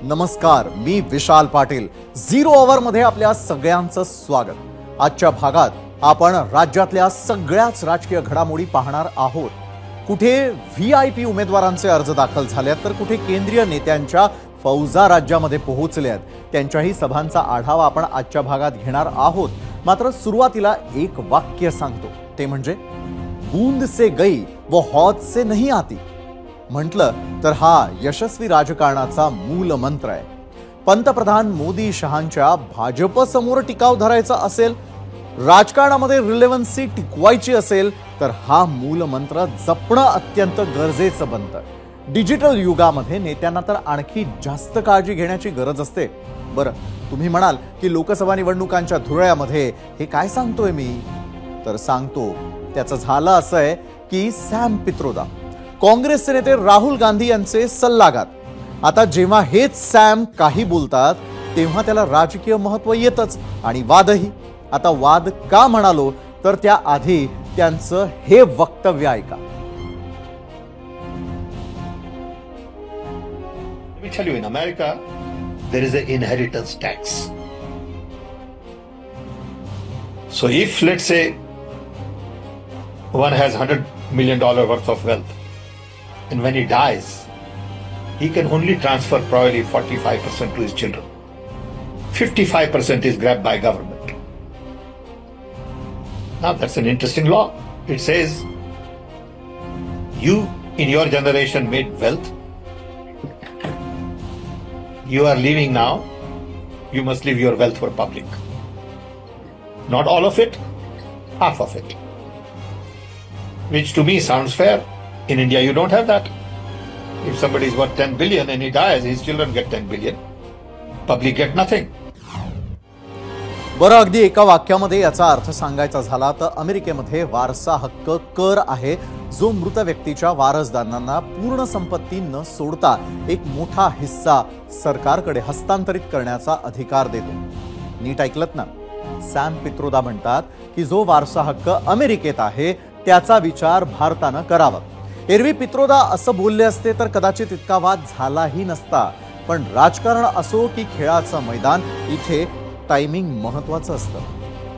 नमस्कार, मी Vishal Patil. Zero our मध्ये आपल्या सगळ्यांचं स्वागत. आजच्या भागात आपण राज्यातल्या सगळ्याच राजकीय घडामोडी पाहणार आहोत. कुठे व्हीआयपी उमेदवारांचे अर्ज दाखल झालेत तर कुठे केंद्रीय नेत्यांच्या फौजा राज्यामध्ये पोहोचल्यात. त्यांच्याही सभांचा आढावा आपण आजच्या भागात घेणार आहोत. मात्र सुरुवातीला एक वाक्य सांगतो, ते म्हणजे बूंद से गई वो हौद से नहीं आती. म्हटलं तर हा यशस्वी राजकारणाचा मूल मंत्र आहे. पंतप्रधान मोदी शहांच्या भाजप समोर टिकाव धरायचा असेल, राजकारणामध्ये रिलेव्हन्सी टिकवायची असेल तर हा मूल मंत्र जपणं अत्यंत गरजेचं बनतं. डिजिटल युगामध्ये नेत्यांना तर आणखी जास्त काळजी घेण्याची गरज असते. बरं, तुम्ही म्हणाल की लोकसभा निवडणुकांच्या धुरळ्यामध्ये हे काय सांगतोय मी, तर सांगतो. त्याचं झालं असं आहे की सॅम पित्रोदा, काँग्रेसचे नेते राहुल गांधी यांचे सल्लागार. आता जेव्हा हेच सॅम काही बोलतात तेव्हा त्याला राजकीय महत्व येतच आणि वादही. आता वाद का म्हणालो तर त्याआधी त्यांचं हे वक्तव्य ऐका. Let me tell you, in America, there is an inheritance tax. So if, let's say, one has $100 million worth of wealth, and when he dies, he can only transfer probably 45% to his children. 55% is grabbed by government. Now that's an interesting law. It says, you in your generation made wealth. You are leaving now, you must leave your wealth for public. Not all of it, half of it. Which to me sounds fair. In India you don't have that. If somebody is worth 10 billion and he dies, his children get 10 billion. Public get nothing. बरं, अगदी एका वाक्यामध्ये याचा अर्थ सांगायचा झाला तर अमेरिकेमध्ये वारसा हक्क कर आहे, जो मृत व्यक्तीच्या वारसदारांना पूर्ण संपत्ती न सोडता एक मोठा हिस्सा सरकारकडे हस्तांतरित करण्याचा अधिकार देतो. नीट ऐकलत ना? सॅम पित्रोदा म्हणतात की जो वारसा हक्क अमेरिकेत आहे त्याचा विचार भारतानं करावा. एरवी पित्रोदा असं बोलले असते तर कदाचित इतका वाद झालाही नसता. पण राजकारण असो की खेळाचं मैदान, इथे टायमिंग महत्वाचं असतं.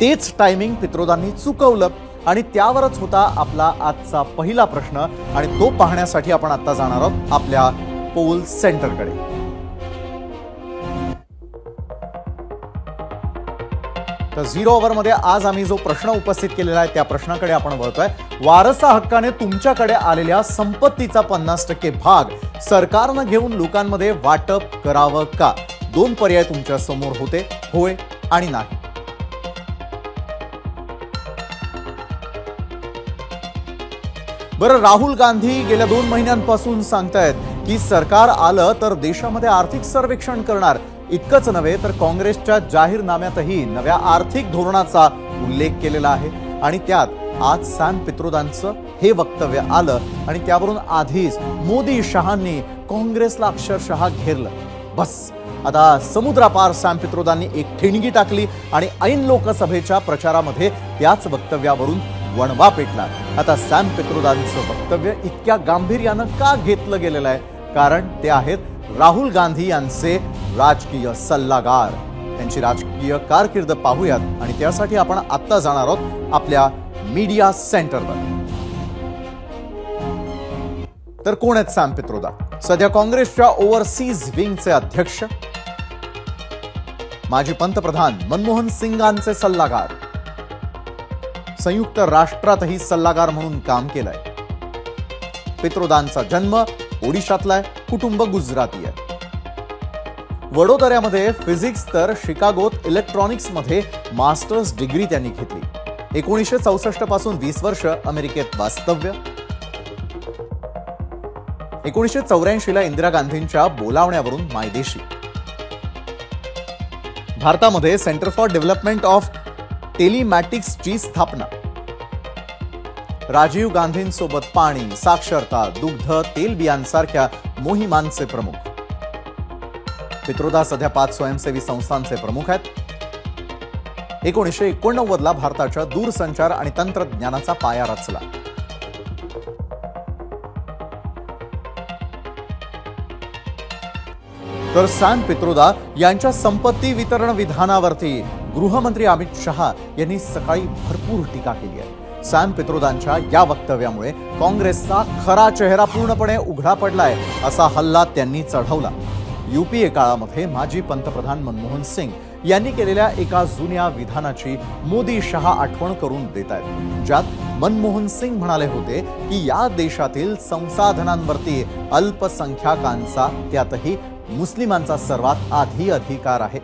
तेच टायमिंग पित्रोदांनी चुकवलं आणि त्यावरच होता आपला आजचा पहिला प्रश्न. आणि तो पाहण्यासाठी आपण आता जाणार आहोत आपल्या पोल सेंटरकडे. तर झिरो ओव्हरमध्ये आज आम्ही जो प्रश्न उपस्थित केलेला आहे त्या प्रश्नाकडे आपण वळतोय. वारसा हक्काने तुमच्याकडे आलेल्या संपत्तीचा 50% भाग सरकारनं घेऊन लोकांमध्ये वाटप करावं का? दोन पर्याय तुमच्या समोर होते, होय आणि नाही. बरं, राहुल गांधी गेल्या 2 महिन्यांपासून सांगतायत की सरकार आलं तर देशामध्ये आर्थिक सर्वेक्षण करणार. इतकंच नव्हे तर काँग्रेसच्या जाहीरनाम्यातही नव्या आर्थिक धोरणाचा उल्लेख केलेला आहे. आणि त्यात आज सॅम पित्रोदांचं हे वक्तव्य आलं आणि त्यावरून आधीच मोदी शहांनी काँग्रेसला अक्षरशः घेरलं. बस, आता समुद्रापार सॅम पित्रोदांनी एक ठिणगी टाकली आणि ऐन लोकसभेच्या प्रचारामध्ये त्याच वक्तव्यावरून वणवा पेटला. आता सॅम पित्रोदांचं वक्तव्य इतक्या गांभीर्यानं का घेतलं गेलेलं आहे? कारण ते आहेत राहुल गांधी यांचे राजकीय सल्लागार. त्यांची राजकीय कारकीर्द पाहूयात आणि त्यासाठी आपण आत्ता जाणार आहोत आपल्या मीडिया सेंटरवर. तर कोण आहेत सॅम पित्रोदा? सध्या काँग्रेसच्या ओव्हरसीज विंगचे अध्यक्ष, माजी पंतप्रधान मनमोहन सिंगांचे सल्लागार, संयुक्त राष्ट्रातही सल्लागार म्हणून काम केलंय. पित्रोदांचा जन्म ओडिशातला आहे, कुटुंब गुजराती आहे. वडोदऱ्यामध्ये फिजिक्स तर शिकागोत इलेक्ट्रॉनिक्समध्ये मास्टर्स डिग्री त्यांनी घेतली. 1964 पासून 20 वर्ष अमेरिकेत वास्तव्य. 1984 इंदिरा गांधींच्या बोलावण्यावरून मायदेशी. भारतामध्ये सेंटर फॉर डेव्हलपमेंट ऑफ टेलिमॅटिक्सची स्थापना. राजीव गांधींसोबत पाणी, साक्षरता, दुग्ध, तेलबियांसारख्या मोहिमांचे प्रमुख. पित्रोदा सध्या 5 स्वयंसेवी संस्थांचे प्रमुख आहेत. 1989 भारताच्या दूरसंचार आणि तंत्रज्ञानाचा पाया रचला. तर सॅम पित्रोदा यांच्या संपत्ती वितरण विधानावरती गृहमंत्री अमित शहा यांनी सकाळी भरपूर टीका केली आहे. सॅम पित्रोदांच्या या वक्तव्यामुळे काँग्रेसचा खरा चेहरा पूर्णपणे उघडा पडलाय असा हल्ला त्यांनी चढवला. यूपीए काळामध्ये माजी पंतप्रधान मनमोहन सिंग यांनी केलेल्या एका जुन्या विधानाची मोदी शहा आठवण करून देत आहेत, ज्यात मनमोहन सिंग म्हणाले होते की या देशातील संसाधनांवरती अल्पसंख्याकांचा, त्यातही मुस्लिमांचा सर्वात आधी अधिकार आहे.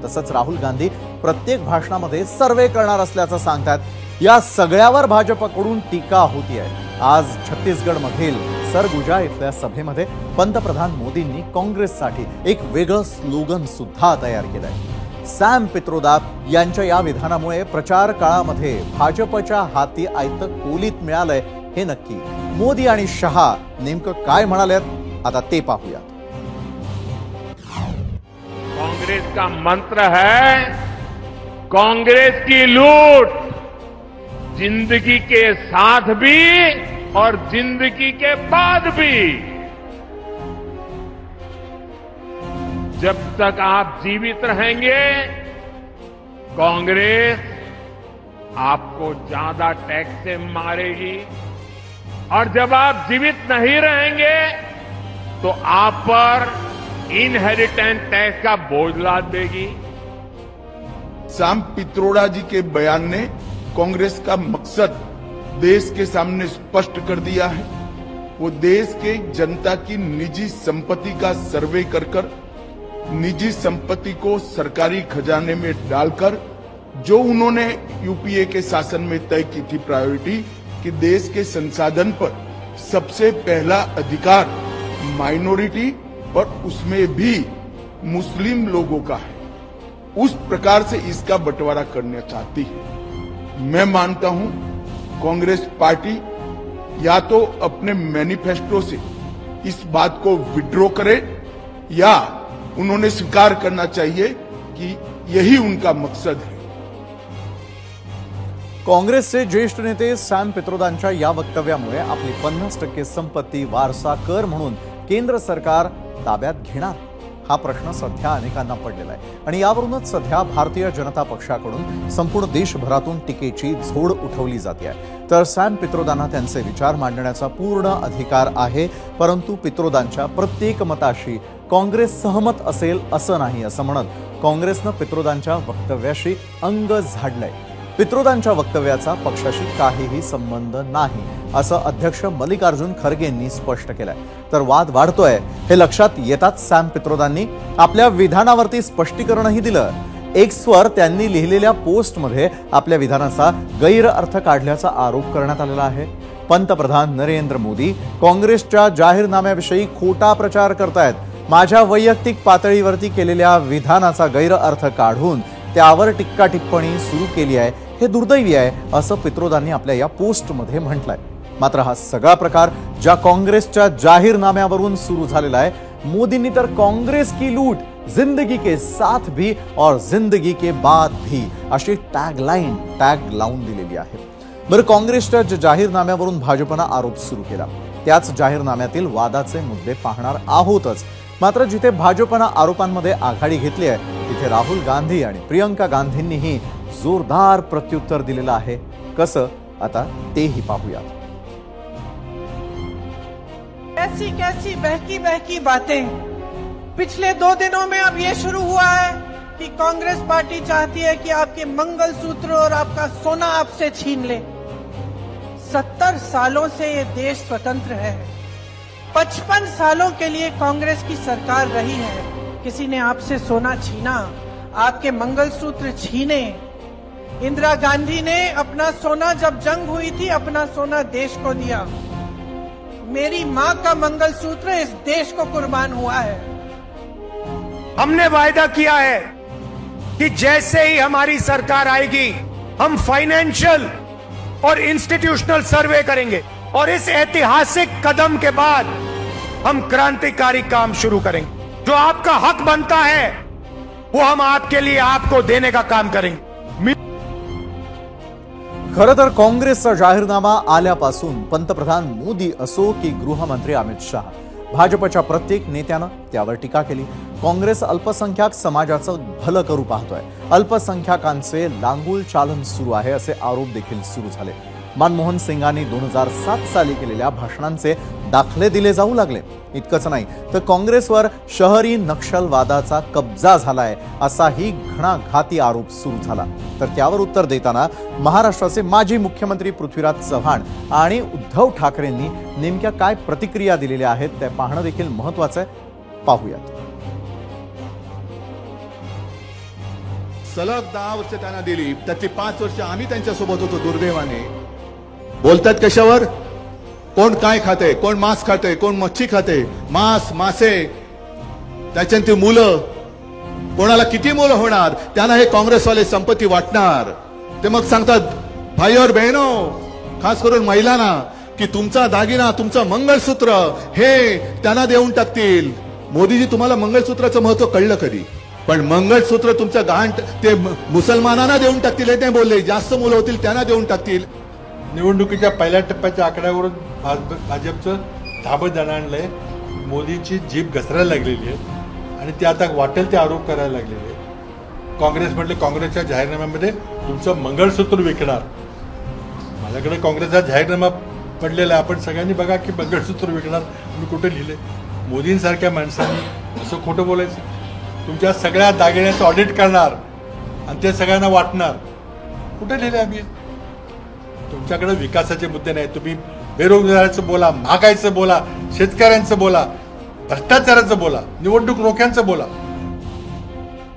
तसंच राहुल गांधी प्रत्येक भाषणामध्ये सर्वे करणार असल्याचं सांगतात. या सगळ्यावर भाजपकडून टीका होतीये. आज छत्तीसगडमधील सरगुजा इथल्या सभेमध्ये पंतप्रधान मोदींनी काँग्रेससाठी एक वेगळं स्लोगन सुद्धा तयार केलंय. सॅम पित्रोदा यांच्या या विधानामुळे प्रचार काळामध्ये भाजपच्या हाती आयतं कोलीत मिळालंय हे नक्की. मोदी आणि शहा नेमकं काय म्हणालेत आता ते पाहूया. कांग्रेस का मंत्र है कांग्रेस की लूट, जिंदगी के साथ भी और जिंदगी के बाद भी. जब तक आप जीवित रहेंगे कांग्रेस आपको ज्यादा टैक्स से मारेगी, और जब आप जीवित नहीं रहेंगे तो आप पर इनहेरिटेंस टैक्स का बोझ लाद देगी. सैम पित्रोदा जी के बयान ने कांग्रेस का मकसद देश के सामने स्पष्ट कर दिया है. वो देश के जनता की निजी संपत्ति का सर्वे कर निजी संपत्ति को सरकारी खजाने में डालकर जो उन्होंने यूपीए के शासन में तय की थी प्रायोरिटी कि देश के संसाधन पर सबसे पहला अधिकार माइनॉरिटी और उसमें भी मुस्लिम लोगों का है, उस प्रकार से इसका बंटवारा करना चाहती है. मैं मानता हूं कांग्रेस पार्टी या तो अपने मैनिफेस्टो से इस बात को विड्रॉ करे या उन्होंने स्वीकार करना चाहिए कि यही उनका मकसद है. काँग्रेसचे ज्येष्ठ नेते सॅम पित्रोदांच्या या वक्तव्यामुळे आपली 50% संपत्ती वारसा कर म्हणून केंद्र सरकार ताब्यात घेणार हा प्रश्न सध्या अनेकांना पडलेला आहे. आणि यावरूनच सध्या भारतीय जनता पक्षाकडून संपूर्ण देशभरातून टीकेची झोड उठवली जाते आहे. तर सॅम पित्रोदांना त्यांचे विचार मांडण्याचा पूर्ण अधिकार आहे, परंतु पित्रोदांच्या प्रत्येक मताशी काँग्रेस सहमत असेल असं नाही असं म्हणत काँग्रेसनं पित्रोदांच्या वक्तव्याशी अंग झाडलंय. पित्रोदांच्या वक्तव्याचा पक्षाशी काहीही संबंध नाही असं अध्यक्ष मल्लिकार्जुन खरगेंनी स्पष्ट केलंय. तर वाद वाढतोय हे लक्षात येताच सॅम पित्रोदांनी आपल्या विधानावरती स्पष्टीकरणही दिलं. एक्सवर त्यांनी लिहिलेल्या पोस्टमध्ये आपल्या विधानाचा गैरअर्थ काढल्याचा आरोप करण्यात आलेला आहे. पंतप्रधान नरेंद्र मोदी काँग्रेसच्या जाहीरनाम्याविषयी खोटा प्रचार करतायत. माझ्या वैयक्तिक पातळीवरती केलेल्या विधानाचा गैरअर्थ काढून त्यावर टीका टिप्पणी सुरू केली आहे, हे दुर्दैवी आहे असं पित्रोदांनी आपल्या या पोस्टमध्ये म्हटलंय. मात्र हा सगळा प्रकार ज्या काँग्रेसच्या जाहीरनाम्यावरून सुरू झालेला आहे, मोदींनी तर काँग्रेस की लूट, जिंदगी के साथ भी और जिंदगी के बाद भी अशी टॅग लावून दिलेली आहे. बरं, काँग्रेसच्या जाहीरनाम्यावरून भाजपनं आरोप सुरू केला. त्याच जाहीरनाम्यातील वादाचे मुद्दे पाहणार आहोतच. मात्र जिथे भाजपनं आरोपांमध्ये आघाडी घेतली आहे तिथे राहुल गांधी आणि प्रियंका गांधींनीही जोरदार प्रत्युत्तर दिलेलं आहे. कसं आता तेही पाहूया. कैसी कैसी बहकी बहकी बातें पिछले 2 दिनों में अब ये शुरू हुआ है कि कांग्रेस पार्टी चाहती है कि आपके मंगलसूत्र और आपका सोना आपसे छीन ले. 70 सालों से ये देश स्वतंत्र है. 55 सालों के लिए कांग्रेस की सरकार रही है. किसी ने आपसे सोना छीना, आपके मंगलसूत्र छीने. इंदिरा गांधी ने अपना सोना, जब जंग हुई थी, अपना सोना देश को दिया. मेरी मां का मंगलसूत्र इस देश को कुर्बान हुआ है. हमने वायदा किया है कि जैसे ही हमारी सरकार आएगी हम फाइनेंशियल और इंस्टीट्यूशनल सर्वे करेंगे और इस ऐतिहासिक कदम के बाद हम क्रांतिकारी काम शुरू करेंगे. जो आपका हक बनता है वो हम आपके लिए आपको देने का काम करेंगे. खरं तर काँग्रेसचा जाहीरनामा आल्यापासून पंतप्रधान मोदी असो की गृहमंत्री अमित शहा भाजपच्या प्रत्येक नेत्यानं त्यावर टीका केली. काँग्रेस अल्पसंख्याक समाजाचं भलं करू पाहतोय, अल्पसंख्याकांचे लांगुल चालन सुरू आहे असे आरोप देखील सुरू झाले. मनमोहन सिंगांनी 2007 साली केलेल्या भाषणांचे दाखले दिले जाऊ लागले. इतकंच नाही तर काँग्रेसवर शहरी नक्षलवादाचा कब्जा झालाय असाही घणाघाती आरोप सुरू झाला. तर त्यावर उत्तर देताना महाराष्ट्राचे माजी मुख्यमंत्री पृथ्वीराज चव्हाण आणि उद्धव ठाकरेंनी नेमक्या काय प्रतिक्रिया दिलेल्या आहेत ते पाहणं देखील महत्त्वाचं आहे. पाहूयात. सलग 10 वर्ष त्यांना दिली, त्यातली 5 वर्ष आम्ही त्यांच्यासोबत होतो. दुर्दैवाने बोलतात कशावर, कोण काय खाते, कोण मांस खाते, कोण मच्छी खाते, मांस मासे, त्याच्यातील मुलं, कोणाला किती मुलं होणार, त्यांना हे काँग्रेसवाले संपत्ती वाटणार. ते मग सांगतात भाई और बहनो, खास करून महिलांना, की तुमचा दागिना, तुमचं मंगळसूत्र हे त्यांना देऊन टाकतील. मोदीजी, तुम्हाला मंगळसूत्राचं महत्व कळलं कधी? पण मंगळसूत्र तुमचं गांठ ते मुसलमानांना देऊन टाकतील हे नाही बोलले. जास्त मुलं होतील त्यांना देऊन टाकतील. निवडणुकीच्या पहिल्या टप्प्याच्या आकड्यावरून भाजपचं धाबं दणाणलंय. मोदींची जीभ घसरायला लागलेली आहे आणि ते आता वाटेल ते आरोप करायला लागलेले. काँग्रेस म्हटलं काँग्रेसच्या जाहीरनाम्यामध्ये तुमचं मंगळसूत्र विकणार. माझ्याकडे काँग्रेसचा जाहीरनामा पडलेला आहे, आपण सगळ्यांनी बघा की मंगळसूत्र विकणार मी कुठे लिहिले. मोदींसारख्या माणसांनी असं खोटं बोलायचं. तुमच्या सगळ्या दागिन्याचं ऑडिट करणार आणि ते सगळ्यांना वाटणार. कुठे लिहिले आम्ही? तुमच्याकडे विकासाचे मुद्दे नाही. तुम्ही बेरोजगाराचं बोला, महागाईचं बोला, शेतकऱ्यांचं बोला, भ्रष्टाचाराचं बोला, निवडणूक रोख्यांचं बोला.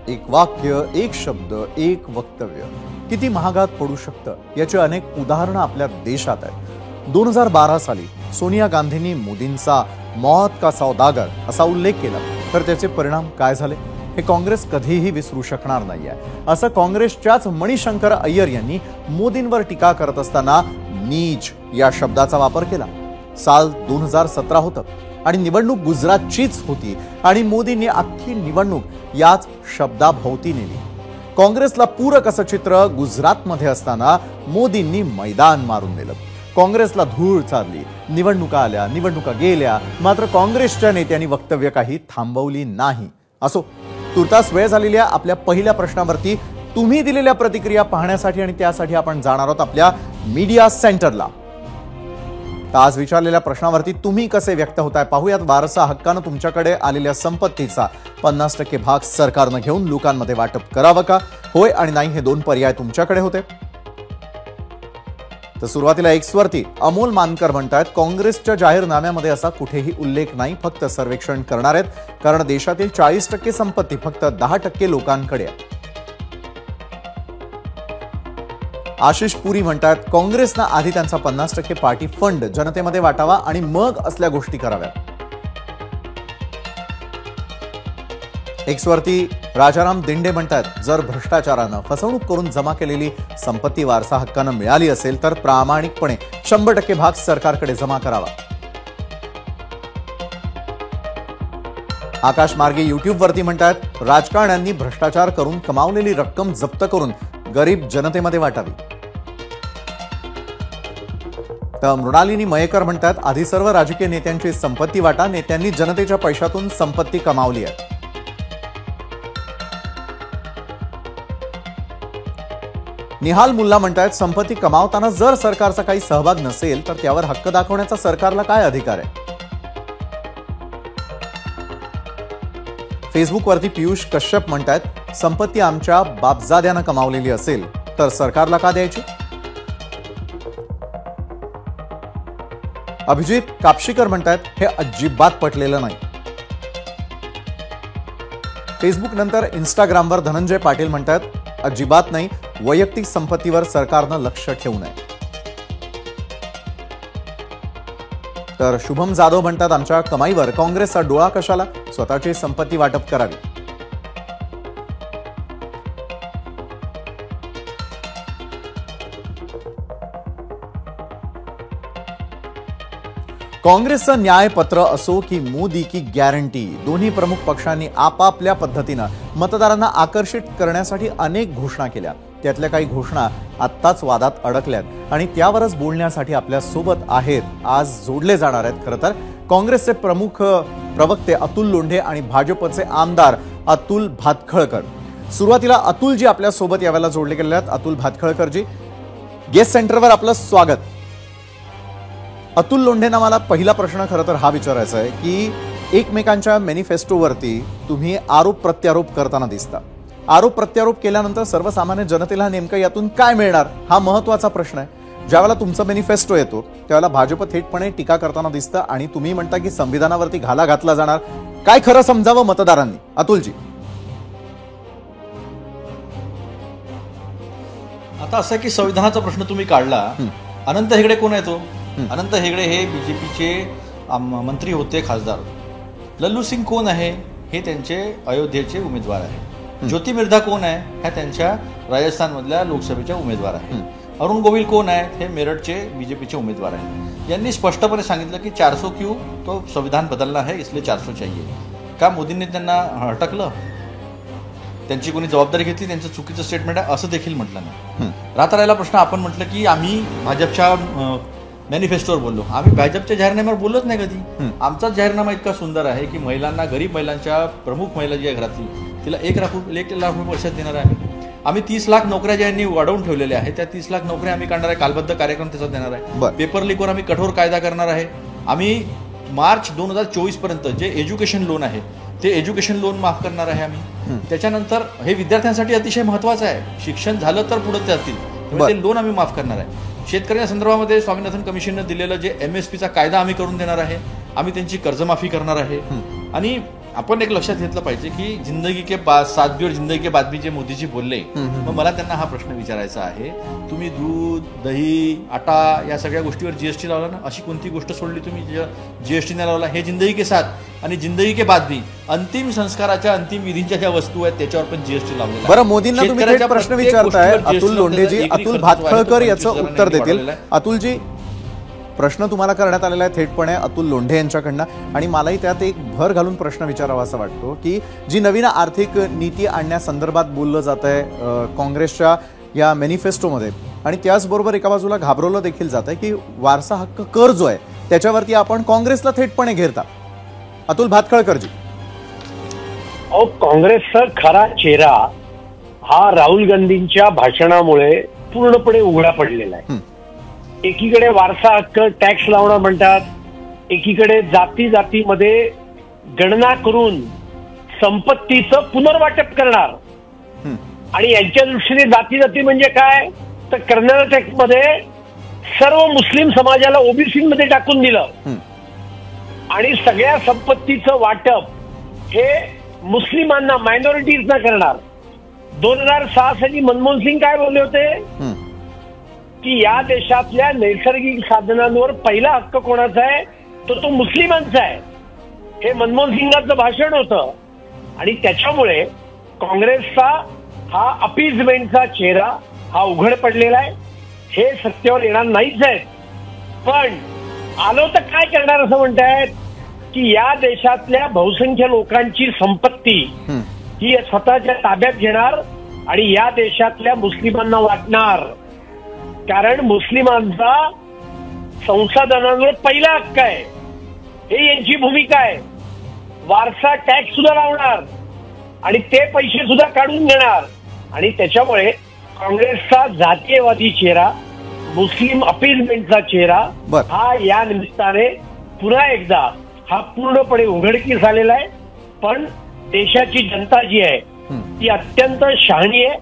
एक वाक्य, एक शब्द, एक वक्तव्य किती महागात पडू शकतं याची अनेक उदाहरणं आपल्या देशात आहेत. 2012 साली सोनिया गांधींनी मोदींचा मौत का सौदागर असा उल्लेख केला, तर त्याचे परिणाम काय झाले हे काँग्रेस कधीही विसरू शकणार नाहीये. असं काँग्रेसच्याच मणिशंकर अय्यर यांनी मोदींवर टीका करत असताना नीच या शब्दाचा वापर केला. साल 2017 होतं आणि निवडणूक गुजरातचीच होती आणि मोदींनी अख्खी निवडणूक याच शब्दाभोवती नेली. काँग्रेसला पूरक असं चित्र गुजरातमध्ये असताना मोदींनी मैदान मारून दिलं. काँग्रेसला धूळ चालली. निवडणुका आल्या, निवडणुका गेल्या, मात्र काँग्रेसच्या नेत्यांनी वक्तव्य काही थांबवली नाही. असो, तुर्तास वेळ झालेल्या आपल्या पहिल्या प्रश्नावरती तुम्ही दिलेल्या प्रतिक्रिया पाहण्यासाठी आणि त्यासाठी आपण जाणार आहोत आपल्या मीडिया सेंटरला. आज विचारलेल्या प्रश्नावरती तुम्ही कसे व्यक्त होताय पाहूयात. वारसा हक्कानं तुमच्याकडे आलेल्या संपत्तीचा 50% भाग सरकारनं घेऊन लोकांमध्ये वाटप करावं का? होय आणि नाही हे 2 पर्याय तुमच्याकडे होते. तर सुरुवातीला एक्सवरती अमोल मानकर म्हणतात, काँग्रेसच्या जाहीरनाम्यामध्ये असा कुठेही उल्लेख नाही, फक्त सर्वेक्षण करणार आहेत, कारण देशातील 40% संपत्ती फक्त 10% लोकांकडे आहे. आशिष पुरी म्हणतात, काँग्रेसनं आधी त्यांचा 50% पार्टी फंड जनतेमध्ये वाटावा आणि मग असल्या गोष्टी कराव्यात. एक्सवरती राजाराम दिंडे म्हणतात, जर भ्रष्टाचारानं फसवणूक करून जमा केलेली संपत्ती वारसा हक्कानं मिळाली असेल तर प्रामाणिकपणे 100% भाग सरकारकडे जमा करावा. आकाश मार्गे युट्यूबवरती म्हणतात, राजकारण्यांनी भ्रष्टाचार करून कमावलेली रक्कम जप्त करून गरीब जनतेमध्ये वाटावी. तर मृणालिनी मयेकर म्हणतात, आधी सर्व राजकीय नेत्यांची संपत्ती वाटा, नेत्यांनी जनतेच्या पैशातून संपत्ती कमावली आहे. निहाल मुल्ला म्हणतात, संपत्ती कमावताना जर सरकारचा काही सहभाग नसेल तर त्यावर हक्क दाखवण्याचा सरकारला काय अधिकार आहे? फेसबुकवरती पियुष कश्यप म्हणतात, संपत्ती आमच्या बापजाद्यानं कमावलेली असेल तर सरकारला का द्यायची? अभिजित कापशीकर म्हणतात, हे अजिबात पटलेलं नाही. फेसबुक नंतर इंस्टाग्रामवर धनंजय पाटील म्हणतात, अजिबात नाही, वैयक्तिक संपत्तीवर सरकारनं लक्ष ठेवू नये. तर शुभम जाधव म्हणतात, आमच्या कमाईवर काँग्रेसचा डोळा कशाला, स्वतःची संपत्ती वाटप करावी. काँग्रेसचं न्यायपत्र असो की मोदी की गॅरंटी, दोन्ही प्रमुख पक्षांनी आपापल्या पद्धतीनं मतदारांना आकर्षित करण्यासाठी अनेक घोषणा केल्या. त्यातल्या काही घोषणा आत्ताच वादात अडकल्यात आणि त्यावरच बोलण्यासाठी आपल्या सोबत आहेत, आज जोडले जाणार आहेत. खरं तर काँग्रेसचे प्रमुख प्रवक्ते अतुल लोंढे आणि भाजपचे आमदार अतुल भातखळकर. सुरुवातीला अतुलजी आपल्या सोबत यावेळेला जोडले गेले आहेत. अतुल भातखळकरजी, गेस्ट सेंटरवर आपलं स्वागत. अतुल लोंढेंना मला पहिला प्रश्न खरं तर हा विचारायचा आहे की एकमेकांच्या मॅनिफेस्टोवरती तुम्ही आरोप प्रत्यारोप करताना दिसता. आरोप प्रत्यारोप केल्यानंतर सर्वसामान्य जनतेला नेमकं यातून काय मिळणार हा महत्वाचा प्रश्न आहे. ज्यावेळेला तुमचा मॅनिफेस्टो येतो त्यावेळेला भाजप थेटपणे टीका करताना दिसतं आणि तुम्ही म्हणता की संविधानावरती घाला घातला जाणार. काय खरं समजावं मतदारांनी? अतुलजी. आता असं की संविधानाचा प्रश्न तुम्ही काढला. अनंत हेगडे कोण आहे तो? अनंत हेगडे हे बीजेपीचे मंत्री होते, खासदार. लल्लू सिंग कोण आहे? हे त्यांचे अयोध्येचे उमेदवार आहे. ज्योती मिर्धा कोण आहे? ह्या त्यांच्या राजस्थानमधल्या लोकसभेच्या उमेदवार आहे. अरुण गोविल कोण आहे? हे मेरठचे बीजेपीचे उमेदवार आहेत. यांनी स्पष्टपणे सांगितलं की 400 क्यू तो संविधान बदलना है, इसलिए 400 चाहिए. का मोदींनी त्यांना हटकलं? त्यांची कोणी जबाबदारी घेतली? त्यांचं चुकीचं स्टेटमेंट आहे असं देखील म्हटलं नाही. राहता राहिला प्रश्न, आपण म्हटलं की आम्ही भाजपच्या मॅनिफेस्टोवर बोललो. आम्ही भाजपच्या जाहीरनाम्यावर बोलत नाही कधी. आमचाच जाहीरनामा इतका सुंदर आहे की महिलांना, गरीब महिलांच्या, प्रमुख महिला जी आहे घरातली, तिला 1 लाख रुपये वर्षात देणार आहे. आम्ही 30 लाख नोकऱ्या ज्यांनी वाढवून ठेवलेल्या आहेत त्या 30 लाख नोकऱ्या आम्ही काढणार आहे. कालबद्ध कार्यक्रम त्याचा देणार आहे. पेपर लीकवर आम्ही कठोर कायदा करणार आहे. आम्ही मार्च 2024 पर्यंत जे एज्युकेशन लोन आहे ते एज्युकेशन लोन माफ करणार आहे आम्ही. त्याच्यानंतर हे विद्यार्थ्यांसाठी अतिशय महत्वाचं आहे. शिक्षण झालं तर पुढे जातील, ते लोन आम्ही माफ करणार आहे. शेतकऱ्यांच्या संदर्भामध्ये स्वामीनाथन कमिशननं दिलेलं जे MSPचा कायदा आम्ही करून देणार आहे. आम्ही त्यांची कर्जमाफी करणार आहे. आणि आपण एक लक्षात घेतलं पाहिजे की जिंदगी के 7 भी और जिंदगी के बाद भी जे मोदीजी बोलले, मग मला त्यांना हा प्रश्न विचारायचा आहे, तुम्ही दूध, दही, आटा या सगळ्या गोष्टीवर जीएसटी लावला ना? अशी कोणती गोष्ट सोडली तुम्ही जीएसटी नाही लावला? हे जिंदगी के साथ आणि जिंदगी के बाद भी अंतिम संस्काराच्या, अंतिम विधींच्या ज्या वस्तू आहेत त्याच्यावर पण जीएसटी लावलेला. बरं, मोदींना तुम्ही थेट प्रश्न विचारताय. अतुल लोंढेजी, अतुल भातखळकर याचं उत्तर देतील. अतुलजी, प्रश्न तुम्हाला करण्यात आलेला आहे थेटपणे अतुल लोंढे यांच्याकडनं, आणि मलाही त्यात एक भर घालून प्रश्न विचारावा असं वाटतो की जी नवीन आर्थिक नीती आणण्यासंदर्भात बोललं जात आहे काँग्रेसच्या या मॅनिफेस्टोमध्ये, आणि त्याचबरोबर एका बाजूला घाबरवलं देखील जात आहे की वारसा हक्क कर जो आहे त्याच्यावरती आपण काँग्रेसला थेटपणे घेरता. अतुल भातखळकरजी. काँग्रेसचा खरा चेहरा हा राहुल गांधींच्या भाषणामुळे पूर्णपणे उघडा पडलेला आहे. एकीकडे वारसा हक्क टॅक्स लावणार म्हणतात, एकीकडे जाती जातीमध्ये गणना करून संपत्तीचं पुनर्वाटप करणार, आणि यांच्या दृष्टीने जाती जाती म्हणजे काय तर कर्नाटक मध्ये सर्व मुस्लिम समाजाला ओबीसी मध्ये टाकून दिलं आणि सगळ्या संपत्तीचं वाटप हे मुस्लिमांना, मायनॉरिटीजना करणार. 2006 साली मनमोहन सिंग काय बोलले होते की या देशातल्या नैसर्गिक साधनांवर पहिला हक्क कोणाचा आहे तर तो मुस्लिमांचा आहे. हे मनमोहन सिंगांचं भाषण होतं. आणि त्याच्यामुळे काँग्रेसचा हा अपीजमेंटचा चेहरा हा उघड पडलेला आहे. हे सत्तेवर येणार नाहीच आहेत, पण आलो तर काय करणार असं म्हणतायत की या देशातल्या बहुसंख्य लोकांची संपत्ती ही स्वतःच्या ताब्यात घेणार आणि या देशातल्या मुस्लिमांना वाटणार. कारण मुस्लिमांचा संसाधनांवर पहिला हक्क आहे, हे यांची भूमिका आहे. वारसा टॅक्स सुद्धा लावणार आणि ते पैसे सुद्धा काढून घेणार. आणि त्याच्यामुळे काँग्रेसचा जातीयवादी चेहरा, मुस्लिम अपीजमेंटचा चेहरा हा या निमित्ताने पुन्हा एकदा हा पूर्णपणे उघडकीस आलेला आहे. पण देशाची जनता जी आहे ती अत्यंत शहाणी आहे.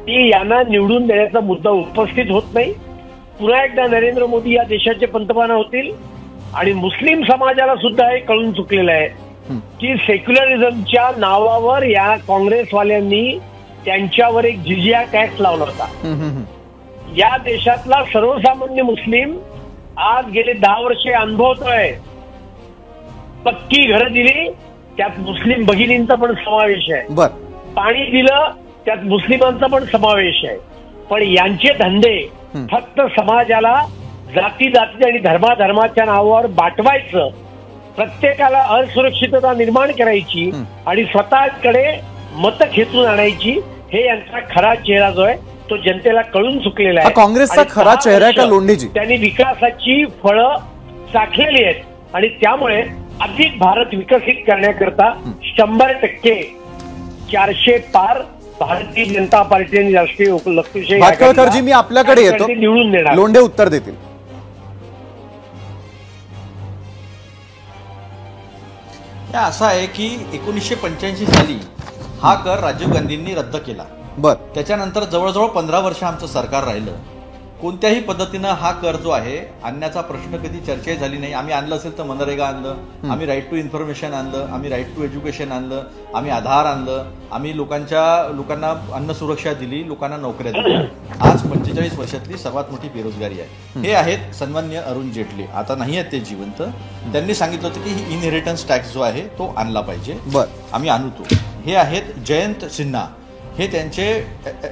ती यांना निवडून देण्याचा मुद्दा उपस्थित होत नाही. पुन्हा एकदा नरेंद्र मोदी या देशाचे पंतप्रधान होतील. आणि मुस्लिम समाजाला सुद्धा हे कळून चुकलेलं आहे की सेक्युलरिझमच्या नावावर या काँग्रेसवाल्यांनी त्यांच्यावर एक जिजिया टॅक्स लावला होता. या देशातला सर्वसामान्य मुस्लिम आज गेले 10 वर्षे अनुभवतोय. पक्की घरं दिली त्यात मुस्लिम भगिनींचा पण समावेश आहे. पाणी दिलं त्यात मुस्लिमांचा पण समावेश आहे. पण यांचे धंदे फक्त समाजाला जाती जाती आणि धर्माधर्माच्या नावावर बाटवायचं, प्रत्येकाला असुरक्षितता निर्माण करायची आणि स्वतःकडे मतं खेचून आणायची, हे यांचा खरा चेहरा जो आहे तो जनतेला कळून चुकलेला आहे. काँग्रेसचा खरा चेहरा आहे का लोंढेजी? त्यांनी विकासाची फळं चाखलेली आहेत आणि त्यामुळे अधिक भारत विकसित करण्याकरता 100% 400 पार भारतीय जनता पार्टी आणि राष्ट्रीय लोकशाही भातखळकरजी, मी आपल्याकडे येतो, निवडून देणार. लोंढे उत्तर देतील. असं आहे की 1985 साली हा कर राजीव गांधींनी रद्द केला. बर. त्याच्यानंतर जवळजवळ 15 वर्ष आमचं सरकार राहिलं. कोणत्याही पद्धतीनं हा कर जो आहे आणण्याचा प्रश्न कधी चर्चा झाली नाही. आम्ही आणलं असेल तर मनरेगा आणलं, आम्ही राईट टू इन्फॉर्मेशन आणलं, आम्ही राईट टू एज्युकेशन आणलं, आम्ही आधार आणलं, आम्ही लोकांना अन्न सुरक्षा दिली, लोकांना नोकऱ्या दिल्या. आज 45 वर्षातली सर्वात मोठी बेरोजगारी आहे. हे आहेत सन्माननीय अरुण जेटली, आता नाही आहेत ते जिवंत. त्यांनी सांगितलं होतं की ही इनहेरिटन्स टॅक्स जो आहे तो आणला पाहिजे. आम्ही आणू तो. हे आहेत जयंत सिन्हा, हे त्यांचे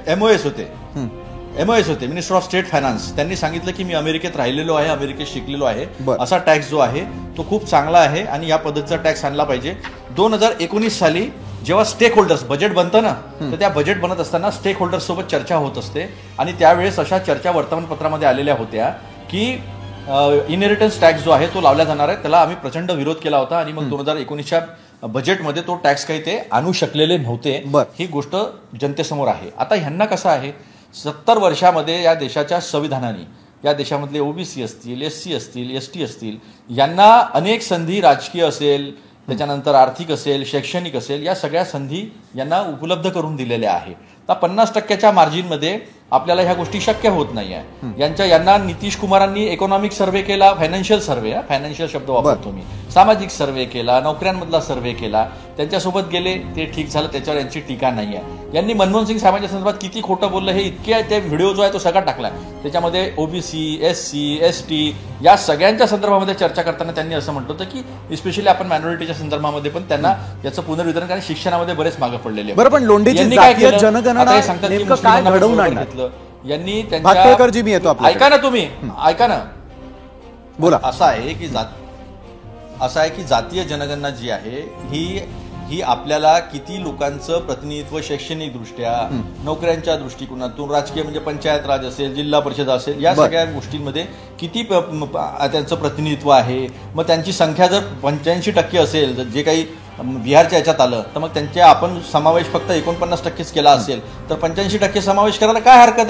MOS होते, मिनिस्टर ऑफ स्टेट फायनान्स. त्यांनी सांगितलं की मी अमेरिकेत राहिलेलो आहे, अमेरिकेत शिकलेलो आहे, असा टॅक्स जो आहे तो खूप चांगला आहे आणि या पद्धतीचा टॅक्स आणला पाहिजे. 2019 साली जेव्हा स्टेक होल्डर्स बजेट बनतं ना, तर त्या बजेट बनत असताना स्टेक होल्डर्स सोबत चर्चा होत असते आणि त्यावेळेस अशा चर्चा वर्तमानपत्रामध्ये आलेल्या होत्या की इनहेरिटन्स टॅक्स जो आहे तो लावला जाणार आहे. त्याला आम्ही प्रचंड विरोध केला होता आणि मग 2019च्या बजेटमध्ये तो टॅक्स काही ते आणू शकलेले नव्हते. ही गोष्ट जनतेसमोर आहे. आता ह्यांना कसं आहे, 70 वर्षामध्ये या देशाच्या संविधानाने या देशामधले OBC असतील, SC असतील, ST असतील, यांना अनेक संधी, राजकीय असेल, त्याच्यानंतर आर्थिक असेल, शैक्षणिक असेल, या सगळ्या संधी यांना उपलब्ध करून दिलेल्या आहे. तर 50% मार्जिनमध्ये आपल्याला ह्या गोष्टी शक्य होत नाही आहे. यांना नितीश कुमारांनी इकॉनॉमिक सर्व्हे केला, फायनान्शियल सर्व्हे, फायनान्शियल शब्द वापरतो मी, सामाजिक सर्व्हे केला, नोकऱ्यांमधला सर्व्हे केला, त्यांच्यासोबत गेले, ते ठीक झालं, त्याच्यावर यांची टीका नाही आहे. यांनी मनमोहन सिंग साहेबांच्या संदर्भात किती खोटं बोललं हे इतके ते व्हिडिओ जो आहे तो सगळा टाकला. त्याच्यामध्ये OBC, SC, ST या सगळ्यांच्या संदर्भामध्ये चर्चा करताना त्यांनी असं म्हटलं होतं की स्पेशली आपण मायनॉरिटीच्या संदर्भामध्ये पण त्यांना याचं पुनर्वितरण, कारण शिक्षणामध्ये बरेच मागे पडलेले. बरं, पण लोंढेची जातीय जनगणना नेमकं काय घडवून आणणार? यांनी भातखळकरजी, मी येतो आपल्याकडे. ऐका ना, तुम्ही ऐका ना, बोला. असं आहे की जातीय जनगणना जी आहे ही आपल्याला किती लोकांचं प्रतिनिधित्व शैक्षणिक दृष्ट्या, नोकऱ्यांच्या दृष्टिकोनातून, राजकीय म्हणजे पंचायत राज असेल, जिल्हा परिषद असेल, या सगळ्या गोष्टींमध्ये किती त्यांचं प्रतिनिधित्व आहे. मग त्यांची संख्या जर 85% असेल, जे काही बिहारच्या याच्यात आलं, तर मग त्यांच्या आपण समावेश फक्त 49%च केला असेल तर 85% समावेश करायला काय हरकत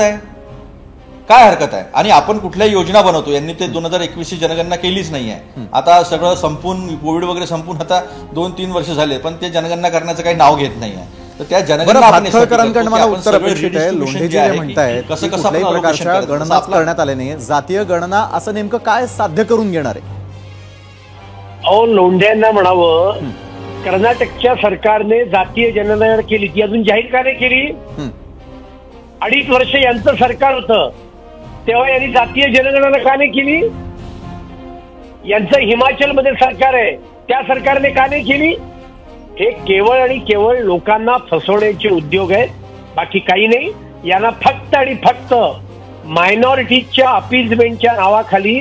आहे? आणि आपण कुठल्या योजना बनवतो, यांनी ते 2021 जनगणना केलीच नाहीये. आता सगळं संपून, कोविड वगैरे संपून आता 2-3 वर्ष झाले, पण ते जनगणना करण्याचं काही नाव घेत नाहीये. तर त्या भातखळकरांकडे मला उत्तर अपेक्षित आहे. लोंढे जे म्हणतायत कुठल्याही प्रकारच्या गणना करण्यात आले नाही, जातीय गणना असं नेमकं काय साध्य करून घेणार आहे? लोंढ्यांना म्हणावं, कर्नाटकच्या सरकारने जातीय जनगणना केली, ती अजून जाहीर का नाही केली? 2.5 वर्ष यांचं सरकार होतं, तेव्हा यांनी जातीय जनगणना का नाही केली? यांचं हिमाचलमध्ये सरकार आहे, त्या सरकारने का नाही केली? हे केवळ आणि केवळ लोकांना फसवण्याचे उद्योग आहेत, बाकी काही नाही. यांना फक्त आणि फक्त मायनॉरिटीच्या अपीजमेंटच्या नावाखाली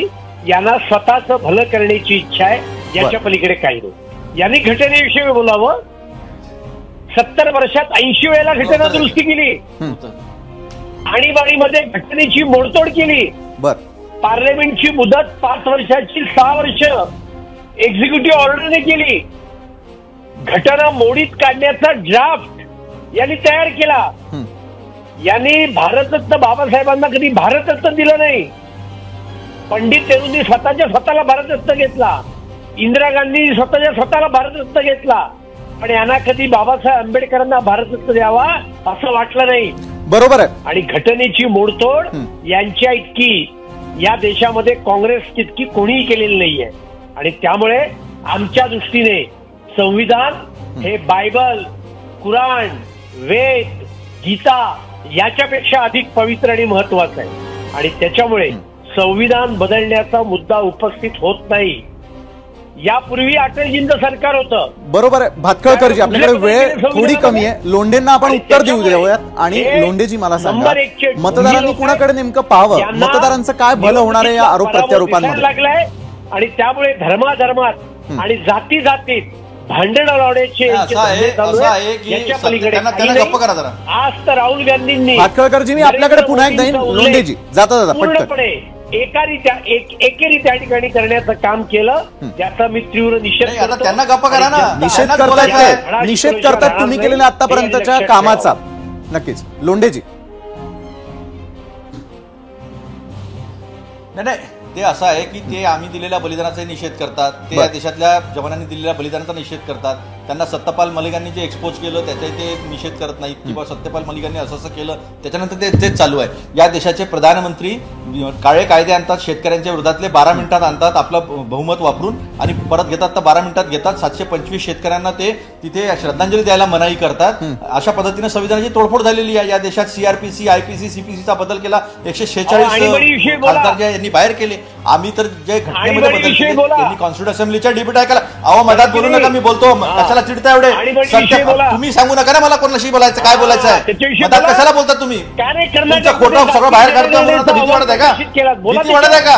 यांना स्वतःचं भलं करण्याची इच्छा आहे, याच्या पलीकडे काही नाही. यांनी घटनेविषयी बोलावं. 70 वर्षात 80 वेळेला घटना दुरुस्ती केली, आणीबाणीमध्ये घटनेची मोडतोड केली, पार्लमेंटची मुदत 5 वर्षाची 6 वर्ष एक्झिक्युटिव्ह ऑर्डरने केली, घटना मोडीत काढण्याचा ड्राफ्ट यांनी तयार केला. यांनी भारतरत्न बाबासाहेबांना कधी भारतरत्न दिलं नाही. पंडित नेहरूंनी स्वतःला भारतरत्न घेतला, इंदिरा गांधी स्वतःला भारतरत्न घेतला, पण यांना कधी बाबासाहेब आंबेडकरांना भारतरत्न द्यावा असं वाटलं नाही. बरोबर आहे. आणि घटनेची मोडतोड यांच्या इतकी या देशामध्ये काँग्रेस तितकी कोणीही केलेली नाहीये. आणि त्यामुळे आमच्या दृष्टीने संविधान हे बायबल, कुराण, वेद, गीता याच्यापेक्षा अधिक पवित्र आणि महत्वाचं आहे. आणि त्याच्यामुळे संविधान बदलण्याचा मुद्दा उपस्थित होत नाही. यापूर्वी अटलजींचं सरकार होतं. बरोबर आहे. भातखळकरजी, आपल्याकडे वेळ थोडी कमी आहे, लोंढेंना आपण उत्तर देऊ देऊयात. आणि लोंढेजी, मला सांगा, मतदारांनी कुणाकडे नेमकं पाहावं, मतदारांचं काय भलं होणार आहे या आरोप प्रत्यारोपांमध्ये लागलाय. आणि त्यामुळे धर्माधर्मात आणि जाती जातीत भांडणं लावण्याचे याच्या पलीकडे आज तर राहुल गांधींनी. भातखळकरजी, मी आपल्याकडे पुन्हा एकदा येईन. लोंढेजी, जाता पूर्णपणे एकेरी त्या ठिकाणी करण्याचं काम केलं, ज्याचा मी तीव्र निषेध नाही, आता करतो. त्यांना गप्प करा ना. निषेध त्यांना करतायत बोलायचं ते. आहे. निषेध करतात तुम्ही केलेल्या आतापर्यंतच्या कामाचा. नक्कीच लोंढेजी. नाही, ते असं आहे की ते आम्ही दिलेल्या बलिदानाचा निषेध करतात, ते या देशातल्या जवानांनी दिलेल्या बलिदानाचा निषेध करतात. त्यांना सत्यपाल मलिकांनी जे एक्सपोज केलं त्याचा ते निषेध करत नाहीत, किंवा सत्यपाल मलिकांनी असं केलं त्याच्यानंतर तेच चालू आहे. या देशाचे प्रधानमंत्री काळे कायदे आणतात, शेतकऱ्यांच्या विरोधातले 12 मिनिटात आणतात आपलं बहुमत वापरून, आणि परत घेतात तर 12 मिनिटात घेतात. 725 शेतकऱ्यांना ते तिथे श्रद्धांजली द्यायला मनाई करतात. अशा पद्धतीने संविधानाची तोडफोड झालेली आहे. या देशात सीआरपीसी, आयपीसी, सीपीसीचा बदल केला. 146 खासदार जे यांनी बाहेर केले. आम्ही तर जे घटनेमध्ये बदल केले त्यांनी कॉन्स्टिट्यूट असेंब्लीच्या डिबेट ऐकायला. अहो मधात बोलू नका, मी बोलतो. कशाला चिडता एवढे? तुम्ही सांगू नका ना मला कोणाशी बोलायचं, काय बोलायचं आहे. मधात कशाला बोलता तुम्ही? तुमचं खोटं सगळं बाहेर काढतो म्हणून भीती वाटत आहे का? भीती वाटत आहे का?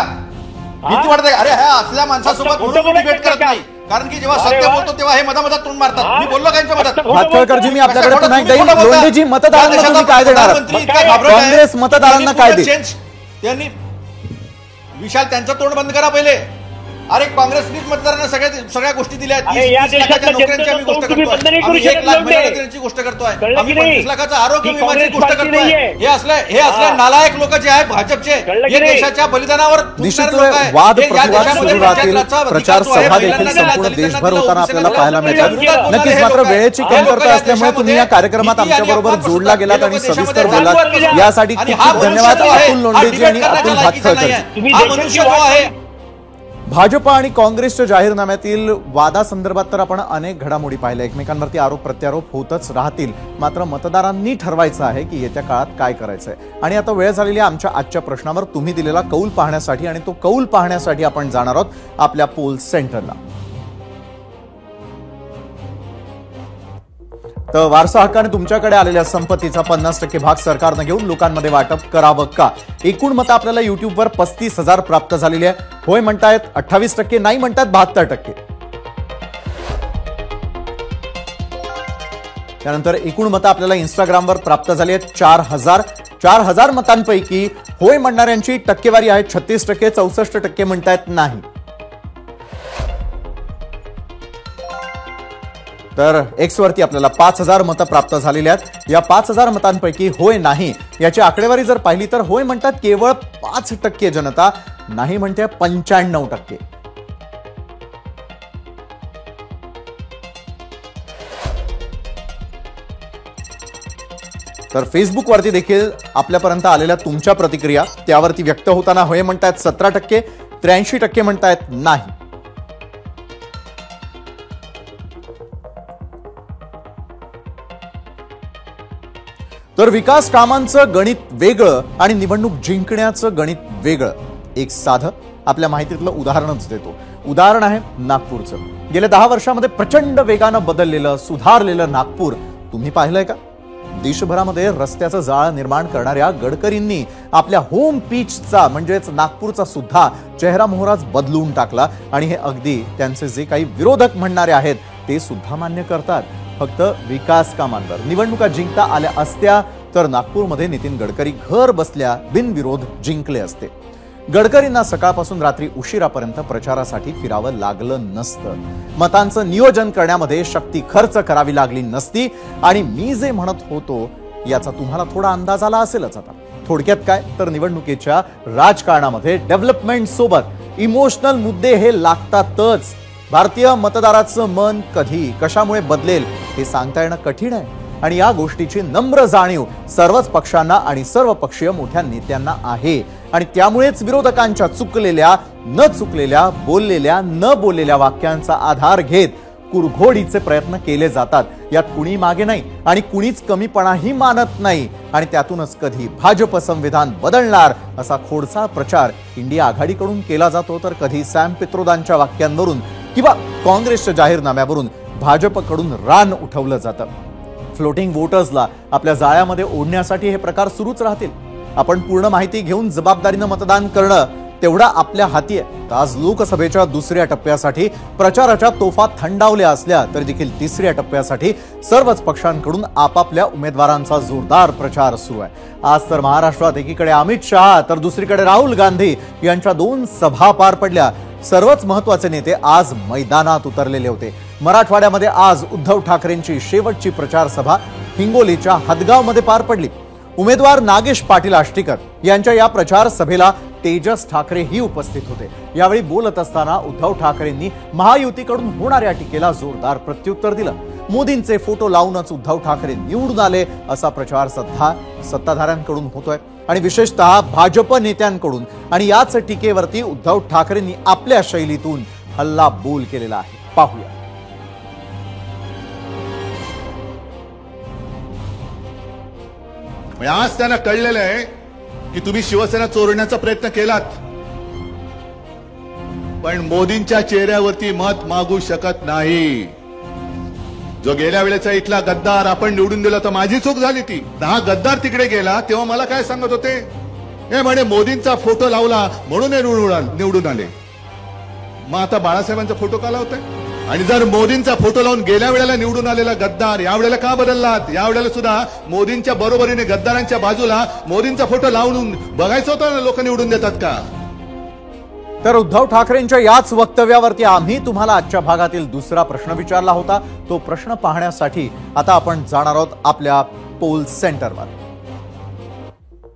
भीती वाटत आहे? अरे ह्या असल्या माणसासोबत म्हणून डिबेट करत नाही, कारण की जेव्हा सत्य बोलतो तेव्हा हे मधात तोंड मारतात. मी बोललो का यांच्या मधात? भातखळकरजी, मी आपल्याकडे पुन्हा एकदा येईन. लोंढेजी, मतदारांना तुम्ही काय देणार? काँग्रेस मतदारांना काय देईल? त्यांनी विशाल त्यांचं तोंड बंद करा पहिले. अरे काँग्रेसनीच मतदारांना सगळ्या गोष्टी दिल्या. 30 लाखाच्या नोकऱ्यांची आम्ही गोष्ट करतोय, आम्ही 1 लाख महिला दिनाची गोष्ट करतोय, आम्ही 25 लाखाचा आरोग्य विम्याची गोष्ट करतोय. हे असले नालायक लोक जे आहेत भाजपचे, हे देशाच्या बलिदानावर निश्चितच वाद प्रतिवाद सुरू राहतील. प्रचार सभा देखील संपूर्ण देशभर होताना आपल्याला पाहायला मिळतात. नक्कीच, मात्र वेळेची कमतरता असल्यामुळे तुम्ही या कार्यक्रमात आमच्याबरोबर जोडला गेलात आणि सविस्तर बोलात. यासाठी खूप खूप धन्यवाद अतुल लोंढेजी आणि अतुल भातखळकर. हा मनुष्य जो आहे. भाजप आणि काँग्रेसच्या जाहीरनाम्यातील वादासंदर्भात तर आपण अनेक घडामोडी पाहिल्या. एकमेकांवरती आरोप प्रत्यारोप होतच राहतील. मात्र मतदारांनी ठरवायचं आहे की येत्या काळात काय करायचंय. आणि आता वेळ झालेली आहे आमच्या आजच्या प्रश्नावर तुम्ही दिलेला कौल पाहण्यासाठी, आणि तो कौल पाहण्यासाठी आपण जाणार आहोत आपल्या पोल सेंटरला. तर वारसा हक्काने तुमच्याकडे आलेल्या संपत्तीचा 50% भाग सरकारनं घेऊन लोकांमध्ये वाटप करावं का? एकूण मतं आपल्याला युट्यूबवर 35,000 प्राप्त झालेली आहे. होय म्हणतायत 28%, नाही म्हणतात 72%. त्यानंतर एकूण मतं आपल्याला इंस्टाग्रामवर प्राप्त झाली आहेत 4,000 मतांपैकी होय म्हणणाऱ्यांची टक्केवारी आहे 36%, 64% म्हणतायत नाही. तर एक्स वरती आपल्याला 5,000 मतं प्राप्त झालेली आहेत. या 5,000 मतांपैकी होय नाही याची आकडेवारी जर पाहिली तर होय म्हणतात केवळ 5% जनता, नाही म्हणते 95%. तर फेसबुकवरती देखील आपल्यापर्यंत आलेल्या तुमच्या प्रतिक्रिया त्यावरती व्यक्त होताना होय म्हणतायत 17%, 83% म्हणतायत नाही. तर विकास कामांचं गणित वेगळं आणि निवडणूक जिंकण्याचं गणित वेगळं. एक साधं आपल्या माहितीतलं उदाहरणच देतो. उदाहरण आहे नागपूरचं. गेल्या 10 वर्षामध्ये प्रचंड वेगानं बदललेलं, सुधारलेलं नागपूर तुम्ही पाहिलंय का? देशभरामध्ये रस्त्याचं जाळं निर्माण करणाऱ्या गडकरींनी आपल्या होम पिचचा म्हणजेच नागपूरचा सुद्धा चेहरा मोहराच बदलून टाकला. आणि हे अगदी त्यांचे जे काही विरोधक म्हणणारे आहेत ते सुद्धा मान्य करतात. फक्त विकास कामांवर निवडणुका जिंकता आल्या असत्या तर नागपूरमध्ये नितीन गडकरी घर बसल्या बिनविरोध जिंकले असते. गडकरींना सकाळपासून रात्री उशिरापर्यंत प्रचारासाठी फिरावं लागलं नसतं. मतांचं नियोजन करण्यामध्ये शक्ती खर्च करावी लागली नसती. आणि मी जे म्हणत होतो याचा तुम्हाला थोडा अंदाज आला असेलच. आता थोडक्यात काय तर निवडणुकीच्या राजकारणामध्ये डेव्हलपमेंट सोबत इमोशनल मुद्दे हे लागतातच. भारतीय मतदाराचं मन कधी कशामुळे बदलेल हे सांगता येणं कठीण आहे. आणि या गोष्टीची नम्र जाणीव सर्वच पक्षांना आणि सर्व पक्षीय मोठ्या नेत्यांना आहे. आणि त्यामुळेच विरोधकांच्या चुकलेल्या न चुकलेल्या, बोललेल्या न बोललेल्या वाक्यांचा आधार घेत कुरघोडीचे प्रयत्न केले जातात. यात कुणी मागे नाही आणि कुणीच कमीपणाही मानत नाही. आणि त्यातूनच कधी भाजप संविधान बदलणार असा खोडसाळ प्रचार इंडिया आघाडीकडून केला जातो, तर कधी सॅम पित्रोदांच्या वाक्यांवरून किंवा काँग्रेसच्या जाहीरनाम्यावरून भाजपकडून रान उठवलं जातं. फ्लोटिंग वोटर्सला आपल्या जाळ्यामध्ये ओढण्यासाठी हे प्रकार सुरूच राहतील. आपण पूर्ण माहिती घेऊन जबाबदारीनं मतदान करणं तेवढा आपल्या हाती आहे. तर आज लोकसभेच्या दुसऱ्या टप्प्यासाठी प्रचाराच्या तोफा थंडावल्या असल्या तरी देखील तिसऱ्या टप्प्यासाठी सर्वच पक्षांकडून आपापल्या उमेदवारांचा जोरदार प्रचार सुरू आहे. आज तर महाराष्ट्रात एकीकडे अमित शहा तर दुसरीकडे राहुल गांधी यांच्या 2 सभा पार पडल्या. सर्वच महत्त्वाचे नेते आज मैदानात उतरलेले होते. मराठवाड्यामध्ये आज उद्धव ठाकरेंची शेवटची प्रचार सभा हिंगोलीच्या हदगावमध्ये पार पडली. उमेदवार नागेश पाटील आष्टीकर यांच्या या प्रचार सभेला तेजस ठाकरे ही उपस्थित होते. यावेळी बोलत असताना उद्धव ठाकरेंनी महायुतीकडून होणाऱ्या टीकेला जोरदार प्रत्युत्तर दिलं. मोदींचे फोटो लावूनच उद्धव ठाकरे निवडून आले असा प्रचार सध्या सत्ताधाऱ्यांकडून होतोय आणि विशेषतः भाजप नेत्यांकडून. आणि याच टीकेवरती उद्धव ठाकरेंनी आपल्या शैलीतून हल्ला बोल केलेला आहे. पाहूया. आज त्यांना कळलेलं आहे की तुम्ही शिवसेना चोरण्याचा प्रयत्न केलात, पण मोदींच्या चेहऱ्यावरती मत मागू शकत नाही. जो गेल्या वेळेचा इथला गद्दार आपण निवडून दिला तर माझी चूक झाली ती. हा गद्दार तिकडे गेला तेव्हा मला काय सांगत होते, हे म्हणे मोदींचा फोटो लावला म्हणून निवडून आले. मग आता बाळासाहेबांचा फोटो का लावताय? आणि जर मोदींचा फोटो लावून गेल्या वेळेला निवडून आलेला गद्दार यावेळेला का बदललात? यावेळेला सुद्धा मोदींच्या बरोबरीने गद्दारांच्या बाजूला मोदींचा फोटो लावून बघायचं होतं ना, लोक निवडून देतात का? तर उद्धव ठाकरेंच्या याच वक्तव्यावरती आम्ही तुम्हाला आजच्या भागातील दुसरा प्रश्न विचारला होता. तो प्रश्न पाहण्यासाठी आता आपण जाणार आहोत आपल्या पोल सेंटरवर.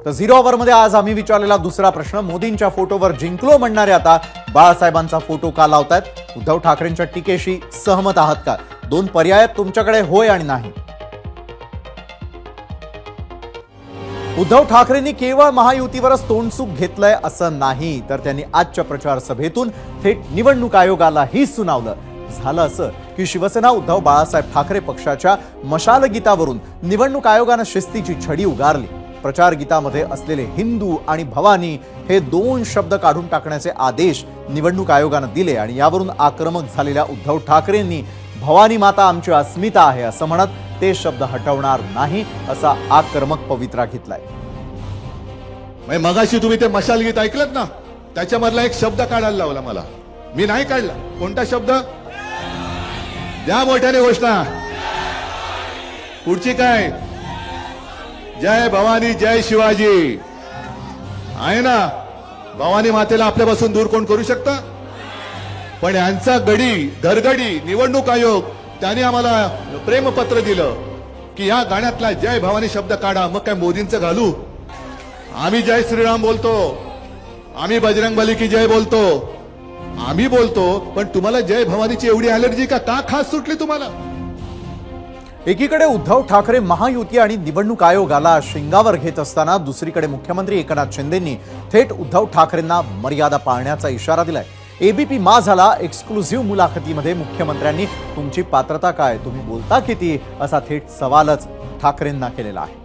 तर 0 ओव्हरमध्ये आज आम्ही विचारलेला दुसरा प्रश्न, मोदींच्या फोटोवर जिंकलो म्हणणारे आता बाळासाहेबांचा फोटो का लावतायत? उद्धव ठाकरेंच्या टीकेशी सहमत आहात का? 2 पर्याय तुमच्याकडे, होय आणि नाही. उद्धव ठाकरेंनी केवळ महायुतीवरच तोंडसुख घेतलंय असं नाही, तर त्यांनी आजच्या प्रचार सभेतून थेट निवडणूक आयोगालाही सुनावलं. झालं असं की शिवसेना उद्धव बाळासाहेब ठाकरे पक्षाच्या मशाल गीतावरून निवडणूक आयोगानं शिस्तीची छडी उगारली. प्रचार गीतामध्ये असलेले हिंदू आणि भवानी हे 2 शब्द काढून टाकण्याचे आदेश निवडणूक आयोगानं दिले आणि यावरून आक्रमक झालेल्या उद्धव ठाकरेंनी भवानी माता आमची अस्मिता आहे असं म्हणत ते शब्द हटवणार नाही असा आक्रमक पवित्रा घेतलाय. मगाशी तुम्ही ते मशाल गीत ऐकलत ना, त्याच्यामधला एक शब्द काढायला लावला मला. मी नाही काढला. कोणता शब्द? द्या मोठ्याने घोषणा. पुढची काय? जय भवानी जय शिवाजी आहे ना. भवानी मातेला आपल्यापासून दूर कोण करू शकतं? पण यांचा गडी धरगडी निवडणूक आयोग त्याने आम्हाला प्रेमपत्र दिलं की या गाण्यातला जय भवानी शब्द काढा. मग काय मोदींचं घालू? आम्ही जय श्रीराम बोलतो, आम्ही बजरंगबली की जय बोलतो, आम्ही बोलतो, पण तुम्हाला जय भवानीची एवढी अलर्जी का खास सुटली तुम्हाला? एकीकडे उद्धव ठाकरे महायुती आणि निवडणूक आयोगाला शिंगावर घेत असताना दुसरीकडे मुख्यमंत्री एकनाथ शिंदेंनी थेट उद्धव ठाकरेंना मर्यादा पाळण्याचा इशारा दिलाय. एबीपी माझाला एक्सक्लुझिव्ह मुलाखतीमध्ये मुख्यमंत्र्यांनी तुमची पात्रता काय, तुम्ही बोलता किती असा थेट सवालच ठाकरेंना केलेला आहे.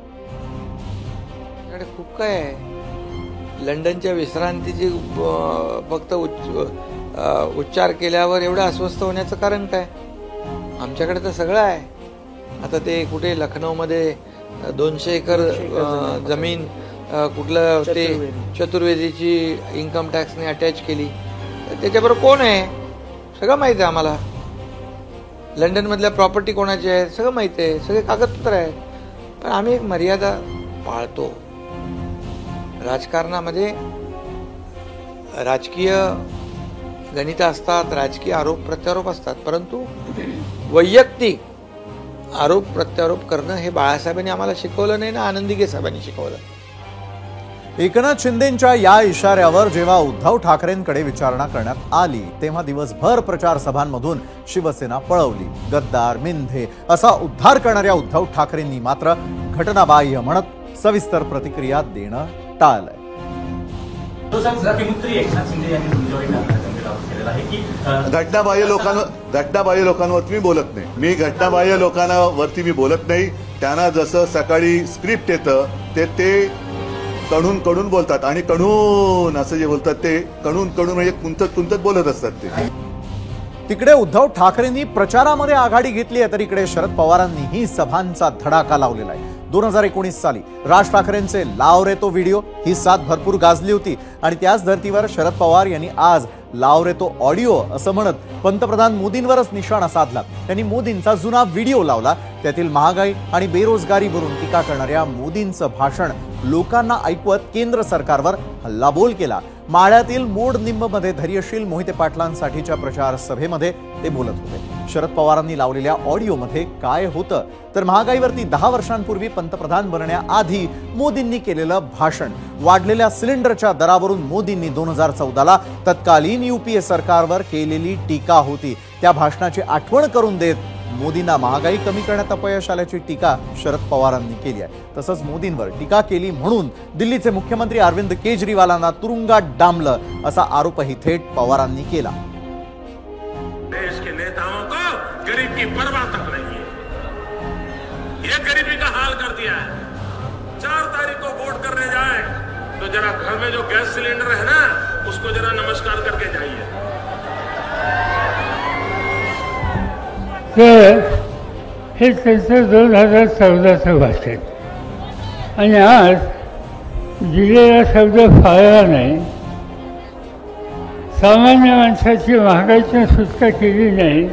खूप काय आहे. लंडनच्या विश्रांतीची फक्त उच्चार केल्यावर एवढं अस्वस्थ होण्याचं कारण काय? आमच्याकडे तर सगळं आहे. आता ते कुठे लखनौमध्ये 200 एकर जमीन कुठलं ते चतुर्वेदीची इन्कम टॅक्सने अटॅच केली. त्याच्याबरोबर कोण आहे सगळं माहिती आहे आम्हाला. लंडनमधल्या प्रॉपर्टी कोणाची आहे सगळं माहिती आहे, सगळे कागदपत्र आहेत. पण आम्ही एक मर्यादा पाळतो. राजकारणामध्ये राजकीय गणित असतात, राजकीय आरोप प्रत्यारोप असतात, परंतु वैयक्तिक आरोप प्रत्यारोप करणं हे बाळासाहेबांनी आम्हाला शिकवलं नाही ना, आनंदीगे साहेबांनी शिकवलं. एकनाथ शिंदेंच्या या इशाऱ्यावर जेव्हा उद्धव ठाकरेंकडे विचारणा करण्यात आली तेव्हा दिवसभर प्रचार सभांमधून शिवसेना पळवली. गद्दार, मिंधे असा उद्धार करणाऱ्या उद्धव ठाकरेंनी मात्र घटनाबाह्य म्हणत सविस्तर प्रतिक्रिया देणं टाळलंय. घटनाबाह्य लोकांवरती मी बोलत नाही. मी घटनाबाह्य लोकांवरती मी बोलत नाही. त्यांना जसं सकाळी स्क्रिप्ट येतं ते कणून बोलतात आणि कणून असं जे बोलतात ते कणून म्हणजे कुंतत बोलत असतात ते. तिकडे उद्धव ठाकरेंनी प्रचारामध्ये आघाडी घेतली आहे तर इकडे शरद पवारांनीही सभांचा धडाका लावलेला आहे. 2019 साली राज ठाकरेंचे लाव रे तो व्हिडिओ ही साथ भरपूर गाजली होती आणि त्याच धर्तीवर शरद पवार यांनी आज लाव रे तो ऑडिओ असं म्हणत पंतप्रधान मोदींवरच निशाणा साधला. त्यांनी मोदींचा जुना व्हिडिओ लावला. त्यातील महागाई आणि बेरोजगारीवरून टीका करणाऱ्या मोदींचं भाषण लोकांना ऐकवत केंद्र सरकारवर हल्लाबोल केला. माळ्यातील मोडनिंबमध्ये धैर्यशील मोहिते पाटलांसाठीच्या प्रचार सभेमध्ये ते बोलत होते. शरद पवारांनी लावलेल्या ऑडिओमध्ये काय होतं तर महागाईवरती 10 वर्षांपूर्वी पंतप्रधान बनण्याआधी मोदींनी केलेलं भाषण, वाढलेल्या सिलेंडरच्या दरावरून मोदींनी 2014ला तत्कालीन युपीए सरकारवर केलेली टीका होती. त्या भाषणाची आठवण करून देत मोदींना महागाई कमी करण्यात अपयश आल्याची टीका शरद पवारांनी केली आहे. तसंच मोदींवर टीका केली म्हणून दिल्लीचे मुख्यमंत्री अरविंद केजरीवालांना तुरुंगात डांबलं असा आरोपही थेट पवारांनी केला. देश के नेताओं को गरीब की परवाह तक नहीं है. ये गरीबी का हाल कर दिया है. 4 तारीख को वोट करने जाए तो जरा घर में जो गैस सिलेंडर है ना उसको जरा नमस्कार करके जाइए. हे त्यांचं 2014चं भाषण आणि आज दिलेला शब्द फाळला नाही. सामान्य माणसाची महागाईची सुटका केली नाही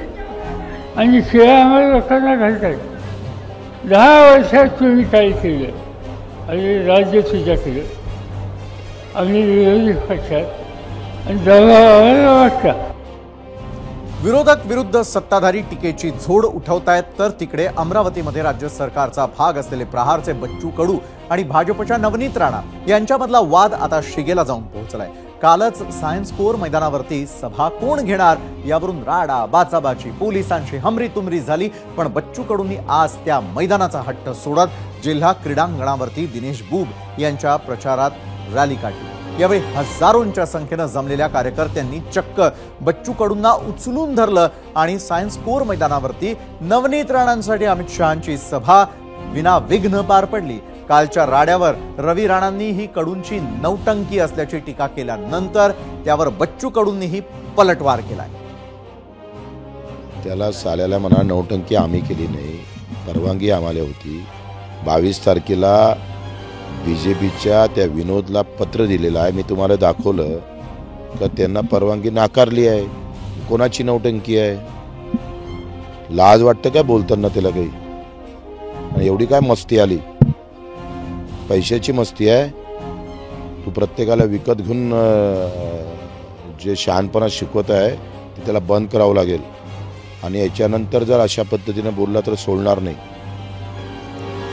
आणि शिवाय आम्हाला लोकांना घालतात. 10 वर्षात तुम्ही काय केलं आणि राज्य तुझ्याकडे आम्ही विरोधी पक्षात आणि दबावाला वाटता. विरोधक विरुद्ध सत्ताधारी टीकेची झोड उठवतायत तर तिकडे अमरावतीमध्ये राज्य सरकारचा भाग असलेले प्रहारचे बच्चू कडू आणि भाजपच्या नवनीत राणा यांच्यामधला वाद आता शिगेला जाऊन पोहोचलाय. कालच सायन्स कोर मैदानावरती सभा कोण घेणार यावरून राडा बाचाबाची पोलिसांची हमरी तुमरी झाली. पण बच्चू कडूंनी आज त्या मैदानाचा हट्ट सोडत जिल्हा क्रीडांगणावरती दिनेश बुब यांच्या प्रचारात रॅली काढली. यावेळी हजारोंच्या संख्येनं जमलेल्या कार्यकर्त्यांनी चक्क बच्चू कडूंना उचलून धरलं आणि सायन्स कोर मैदानावरती नवनीत राणांसाठी अमित शहांची सभा विनाविघ्न पार पडली. कालच्या राड्यावर रवी राणांनी ही कडूंची नौटंकी असल्याची टीका केल्यानंतर त्यावर बच्चू कडूंनीही पलटवार केलाय. त्याला साल्याला म्हणा नौटंकी आम्ही केली नाही, परवानगी आम्हाला होती. 22 तारखेला बीजेपीच्या त्या विनोदला पत्र दिलेलं आहे. मी तुम्हाला दाखवलं का त्यांना परवानगी नाकारली आहे. कोणाची नौटंकी आहे? लाज वाटतं काय बोलताना त्याला काही? आणि एवढी काय मस्ती आली? पैशाची मस्ती आहे. तू प्रत्येकाला विकत घेऊन जे शहाणपणा शिकवत आहे ते त्याला बंद करावं लागेल आणि याच्यानंतर जर अशा पद्धतीने बोलला तर सोडणार नाही.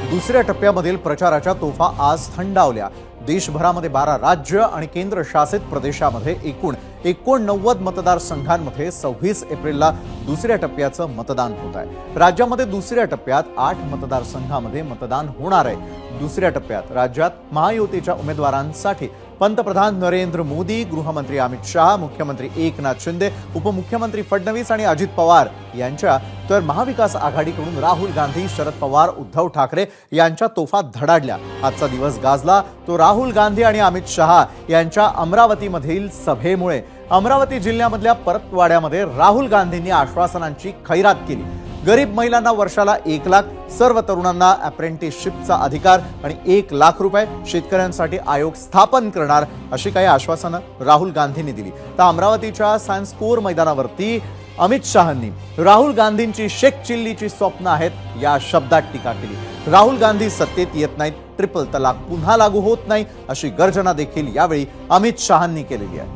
दुसऱ्या टप्प्यामधील प्रचाराच्या तोफा आज थंडावल्या. देशभरामध्ये 12 राज्य आणि केंद्रशासित प्रदेशामध्ये एकूण 89 मतदारसंघांमध्ये 26 एप्रिलला दुसऱ्या टप्प्याचं मतदान होत आहे. राज्यामध्ये दुसऱ्या टप्प्यात 8 मतदारसंघामध्ये मतदान होणार आहे. दुसऱ्या टप्प्यात राज्यात महायुतीच्या उमेदवारांसाठी पंतप्रधान नरेंद्र मोदी, गृहमंत्री अमित शहा, मुख्यमंत्री एकनाथ शिंदे, उपमुख्यमंत्री फडणवीस आणि अजित पवार यांच्या तर महाविकास आघाडीकडून राहुल गांधी, शरद पवार, उद्धव ठाकरे यांच्या तोफा धडाडल्या. आजचा दिवस गाजला तो राहुल गांधी आणि अमित शहा यांच्या अमरावतीमधील सभेमुळे. अमरावती जिल्ह्यामधल्या परतवाड्यामध्ये राहुल गांधींनी आश्वासनांची खैरात केली. गरीब महिलांना वर्षाला 1 लाख, सर्व तरुणांना अप्रेंटिसशिपचा अधिकार आणि 1 लाख रुपये, शेतकऱ्यांसाठी आयोग स्थापन करणार अशी काही आश्वासनं राहुल गांधींनी दिली. तर अमरावतीच्या सायन्स कोर मैदानावरती अमित शहांनी राहुल गांधींची शेख चिल्लीची स्वप्न आहेत या शब्दात टीका केली. राहुल गांधी सत्तेत येत नाहीत, ट्रिपल तलाक पुन्हा लागू होत नाही अशी गर्जना देखील यावेळी अमित शहांनी केलेली आहे.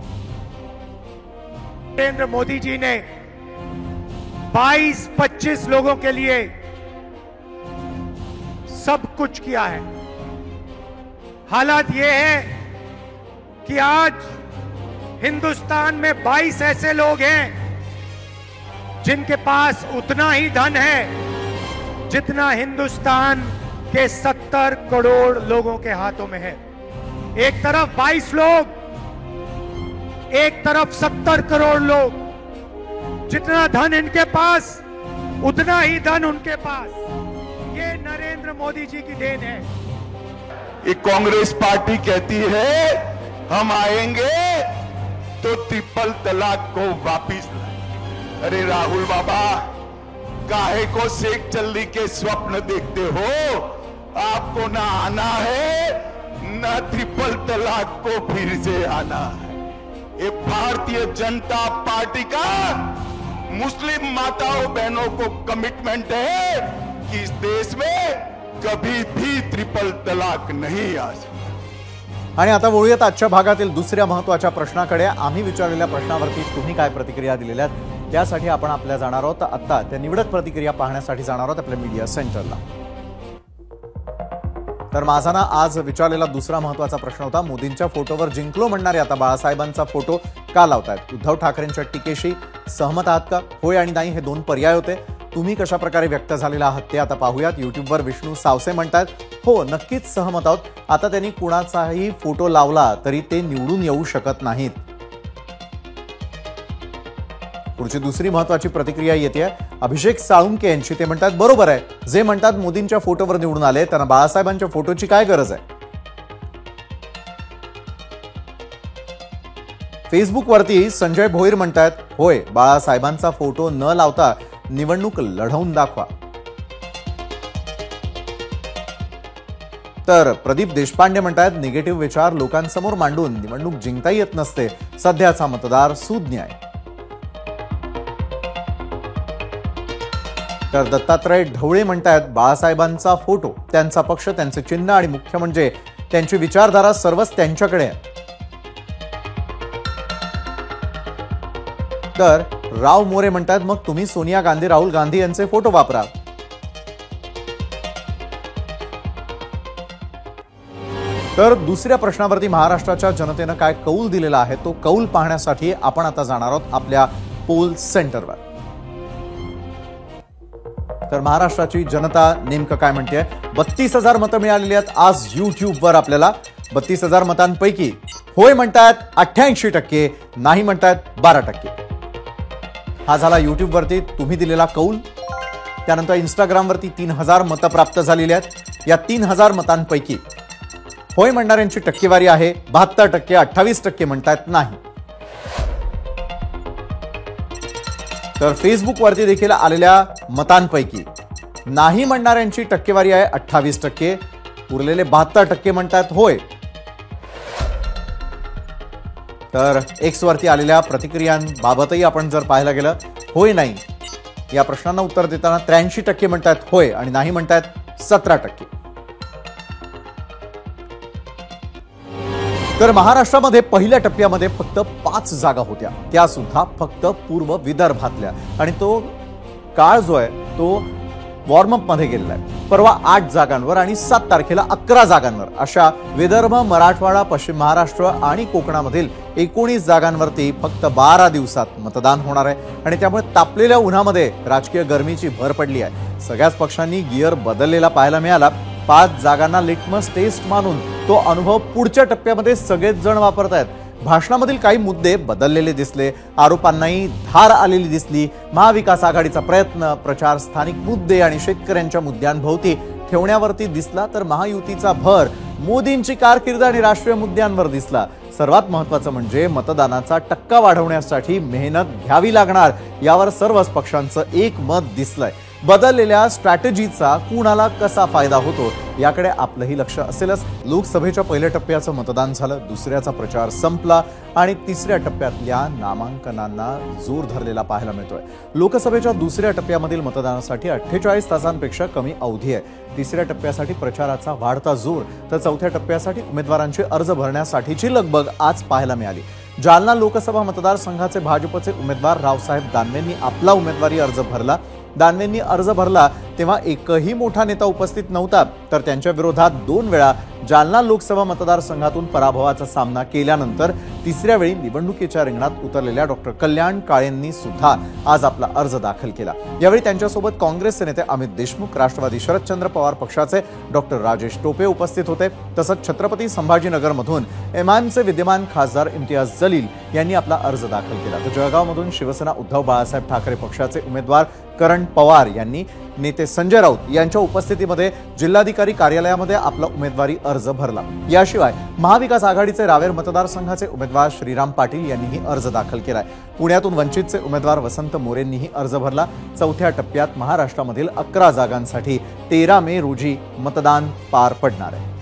नरेंद्र मोदी जी ने 22-25 लोगों के लिए सब कुछ किया है. हालात ये है कि आज हिंदुस्तान में 22 ऐसे लोग हैं जिनके पास उतना ही धन है जितना हिंदुस्तान के 70 करोड़ लोगों के हाथों में है. एक तरफ 22 लोग, एक तरफ 70 करोड़ लोग. जितना धन इनके पास उतना ही धन उनके पास. ये नरेंद्र मोदी जी की देन है. ये कांग्रेस पार्टी कहती है हम आएंगे तो ट्रिपल तलाक को वापिस लाएंगे. अरे राहुल बाबा, काहे को शेख चिल्ली के स्वप्न देखते हो? आप को ना आना है, न ट्रिपल तलाक को फिर से आना है। ये भारतीय जनता पार्टी का मुस्लिम माताओं बहनों को कमिटमेंट है कि इस देश में कभी भी ट्रिपल तलाक नहीं आ सकता। आणि आता वळूयात आजच्या भागातील दुसऱ्या महत्त्वाच्या प्रश्नाकडे। आम्ही विचारलेल्या प्रश्नावरती तुम्ही काय प्रतिक्रिया दिलेल्या त्यासाठी आपण आपल्या जाणार आहोत आता त्या निवडक प्रतिक्रिया पाहण्यासाठी जाणार आहोत आपल्या मीडिया सेंटरला। तर माझा आज विचारलेला दुसरा महत्त्वाचा प्रश्न होता, मोदींच्या फोटोवर जिंकलो म्हणणारे आता बाळासाहेबांचा फोटो का लावतायत? उद्धव ठाकरेंच्या टीकेशी सहमत आहात का? होय आणि नाही हे दोन पर्याय होते। तुम्ही कशा प्रकारे व्यक्त झालेला आहात ते आता पाहूयात। युट्यूबवर विष्णू सावसे म्हणतात, हो नक्कीच सहमत आहोत। आता त्यांनी कुणाचाही फोटो लावला तरी ते निवडून येऊ शकत नाहीत। पुढची दुसरी महत्त्वाची प्रतिक्रिया येते अभिषेक साळुंके यांची। ते म्हणतात बरोबर आहे, जे म्हणतात मोदींच्या फोटोवर निवडून आले त्यांना बाळासाहेबांच्या फोटोची काय गरज आहे? फेसबुकवरती संजय भोईर म्हणतात, होय बाळासाहेबांचा फोटो न लावता निवडणूक लढवून दाखवा। तर प्रदीप देशपांडे म्हणतात, निगेटिव्ह विचार लोकांसमोर मांडून निवडणूक जिंकता येत नसते, सध्याचा मतदार सूज्ञ आहे। तर दत्तात्रय ढवळे म्हणतात, बाळासाहेबांचा फोटो, त्यांचा पक्ष, त्यांचे चिन्ह आणि मुख्य म्हणजे त्यांची विचारधारा सर्वच त्यांच्याकडे आहे। तर राव मोरे म्हणतात, मग तुम्ही सोनिया गांधी, राहुल गांधी यांचे फोटो वापरा। तर दुसऱ्या प्रश्नावरती महाराष्ट्राच्या जनतेनं काय कौल दिलेला आहे तो कौल पाहण्यासाठी आपण आता जाणार आहोत आपल्या पोल सेंटरवर। तर महाराष्ट्राची जनता नेमकं काय म्हणते? 32,000 मतं मिळालेली आहेत आज युट्यूबवर आपल्याला। 32,000 मतांपैकी होय म्हणतात 88%, नाही म्हणतात 12%। हा झाला युट्यूबवरती तुम्ही दिलेला कौल। त्यानंतर इंस्टाग्रामवरती 3,000 मतं प्राप्त झालेली आहेत। या 3,000 मतांपैकी होय म्हणणाऱ्यांची टक्केवारी आहे 72%, 28% म्हणतात नाही। तर फेसबुकवरती देखील आलेल्या मतांपैकी नाही म्हणणाऱ्यांची टक्केवारी आहे 28%, उरलेले 72% म्हणतात होय। तर एक्स वरती आलेल्या प्रतिक्रियांबाबतही आपण जर पाहायला गेलं, होय नाही या प्रश्नांना उत्तर देताना 83% म्हणतात होय आणि नाही म्हणतात 17%। तर महाराष्ट्रामध्ये पहिल्या टप्प्यामध्ये फक्त 5 जागा होत्या, त्या सुद्धा फक्त पूर्व विदर्भातल्या, आणि तो काळ जो आहे तो वॉर्मअप मध्ये गेलेला आहे। परवा 8 जागांवर आणि 7 तारखेला 11 जागांवर अशा विदर्भ, मराठवाडा, पश्चिम महाराष्ट्र आणि कोकणामधील 19 जागांवरती फक्त 12 दिवसात मतदान होणार आहे। आणि त्यामुळे तापलेल्या उन्हामध्ये राजकीय गरमीची भर पडली आहे। सगळ्याच पक्षांनी गिअर बदललेला पाहायला मिळाला। 5 जागांना लिटमस टेस्ट मानून तो अनुभव पुढच्या टप्प्यामध्ये सगळेच जण वापरतायत। भाषणामधील काही मुद्दे बदललेले दिसले, आरोपांनाही धार आलेली दिसली। महाविकास आघाडीचा प्रयत्न, प्रचार स्थानिक मुद्दे आणि शेतकऱ्यांच्या मुद्द्यांभोवती ठेवण्यावरती दिसला, तर महायुतीचा भर मोदींची कारकीर्द आणि राष्ट्रीय मुद्द्यांवर दिसला। सर्वात महत्त्वाचं म्हणजे मतदानाचा टक्का वाढवण्यासाठी मेहनत घ्यावी लागणार, यावर सर्वच पक्षांचं एक मत दिसलंय। बदललेल्या स्ट्रॅटेजीचा कुणाला कसा फायदा होतो याकडे आपलंही लक्ष असेलच। लोकसभेच्या पहिल्या टप्प्याचं मतदान झालं, दुसऱ्याचा प्रचार संपला आणि तिसऱ्या टप्प्यातल्या नामांकनांना जोर धरलेला पाहायला मिळतोय। लोकसभेच्या दुसऱ्या टप्प्यामधील मतदानासाठी 48 तासांपेक्षा कमी अवधी आहे। तिसऱ्या टप्प्यासाठी प्रचाराचा वाढता जोर, तर चौथ्या टप्प्यासाठी उमेदवारांचे अर्ज भरण्यासाठीची लगबग आज पाहायला मिळाली। जालना लोकसभा मतदारसंघाचे भाजपचे उमेदवार रावसाहेब दानवेंनी आपला उमेदवारी अर्ज भरला। दानवेंनी अर्ज भरला तेव्हा एकही मोठा नेता उपस्थित नव्हता, तर त्यांच्या विरोधात 2 वेळा जालना लोकसभा मतदारसंघातून पराभवाचा सामना केल्यानंतर तिसऱ्या वेळी निवडणुकीच्या रिंगणात उतरलेल्या डॉक्टर कल्याण काळेंनी सुद्धा आज आपला अर्ज दाखल केला। यावेळी त्यांच्यासोबत काँग्रेसचे नेते अमित देशमुख, राष्ट्रवादी शरदचंद्र पवार पक्षाचे डॉक्टर राजेश टोपे उपस्थित होते। तसंच छत्रपती संभाजीनगरमधून एमआयएमचे विद्यमान खासदार इम्तियाज जलील यांनी आपला अर्ज दाखल केला। तर जळगावमधून शिवसेना उद्धव बाळासाहेब ठाकरे पक्षाचे उमेदवार करण पवार यांनी नेते संजय राऊत यांच्या उपस्थितीमध्ये जिल्हाधिकारी कार्यालयामध्ये आपला उमेदवारी अर्ज भरला. याशिवाय महाविकास आघाडीचे रावेर मतदारसंघाचे उमेदवार श्रीराम पाटील यांनीही अर्ज दाखल केलाय. पुण्यातून वंचितचे उमेदवार वसंत मोरेंनीही अर्ज भरला. चौथ्या टप्प्यात महाराष्ट्रामधील 11 जागांसाठी 13 मे रोजी मतदान पार पडणार आहे.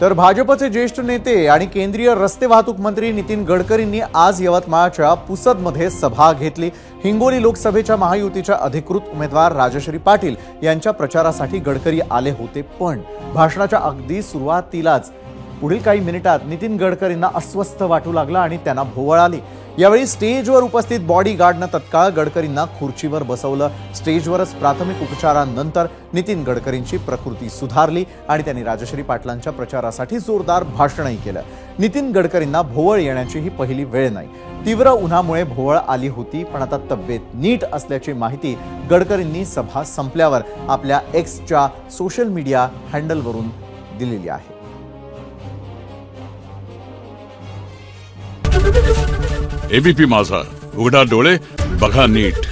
तर भाजपचे ज्येष्ठ नेते आणि केंद्रीय रस्ते वाहतूक मंत्री नितीन गडकरींनी आज यवतमाळच्या पुसदमध्ये सभा घेतली. हिंगोली लोकसभेच्या महायुतीच्या अधिकृत उमेदवार राजश्री पाटील यांच्या प्रचारासाठी गडकरी आले होते, पण भाषणाच्या अगदी सुरुवातीलाच पुढील काही मिनिटात नितीन गडकरींना अस्वस्थ वाटू लागला आणि त्यांना भोवळ आली. यावेळी स्टेजवर उपस्थित बॉडीगार्डनं तत्काळ गडकरींना खुर्चीवर बसवलं. स्टेजवरच प्राथमिक उपचारांनंतर नितीन गडकरींची प्रकृती सुधारली आणि त्यांनी राजश्री पाटलांच्या प्रचारासाठी जोरदार भाषणही केलं. नितीन गडकरींना भोवळ येण्याची ही पहिली वेळ नाही. तीव्र उन्हामुळे भोवळ आली होती, पण आता तब्येत नीट असल्याची माहिती गडकरींनी सभा संपल्यावर आपल्या एक्सच्या सोशल मीडिया हँडलवरून दिलेली आहे. एबीपी माझा, उघडा डोळे बघा नीट.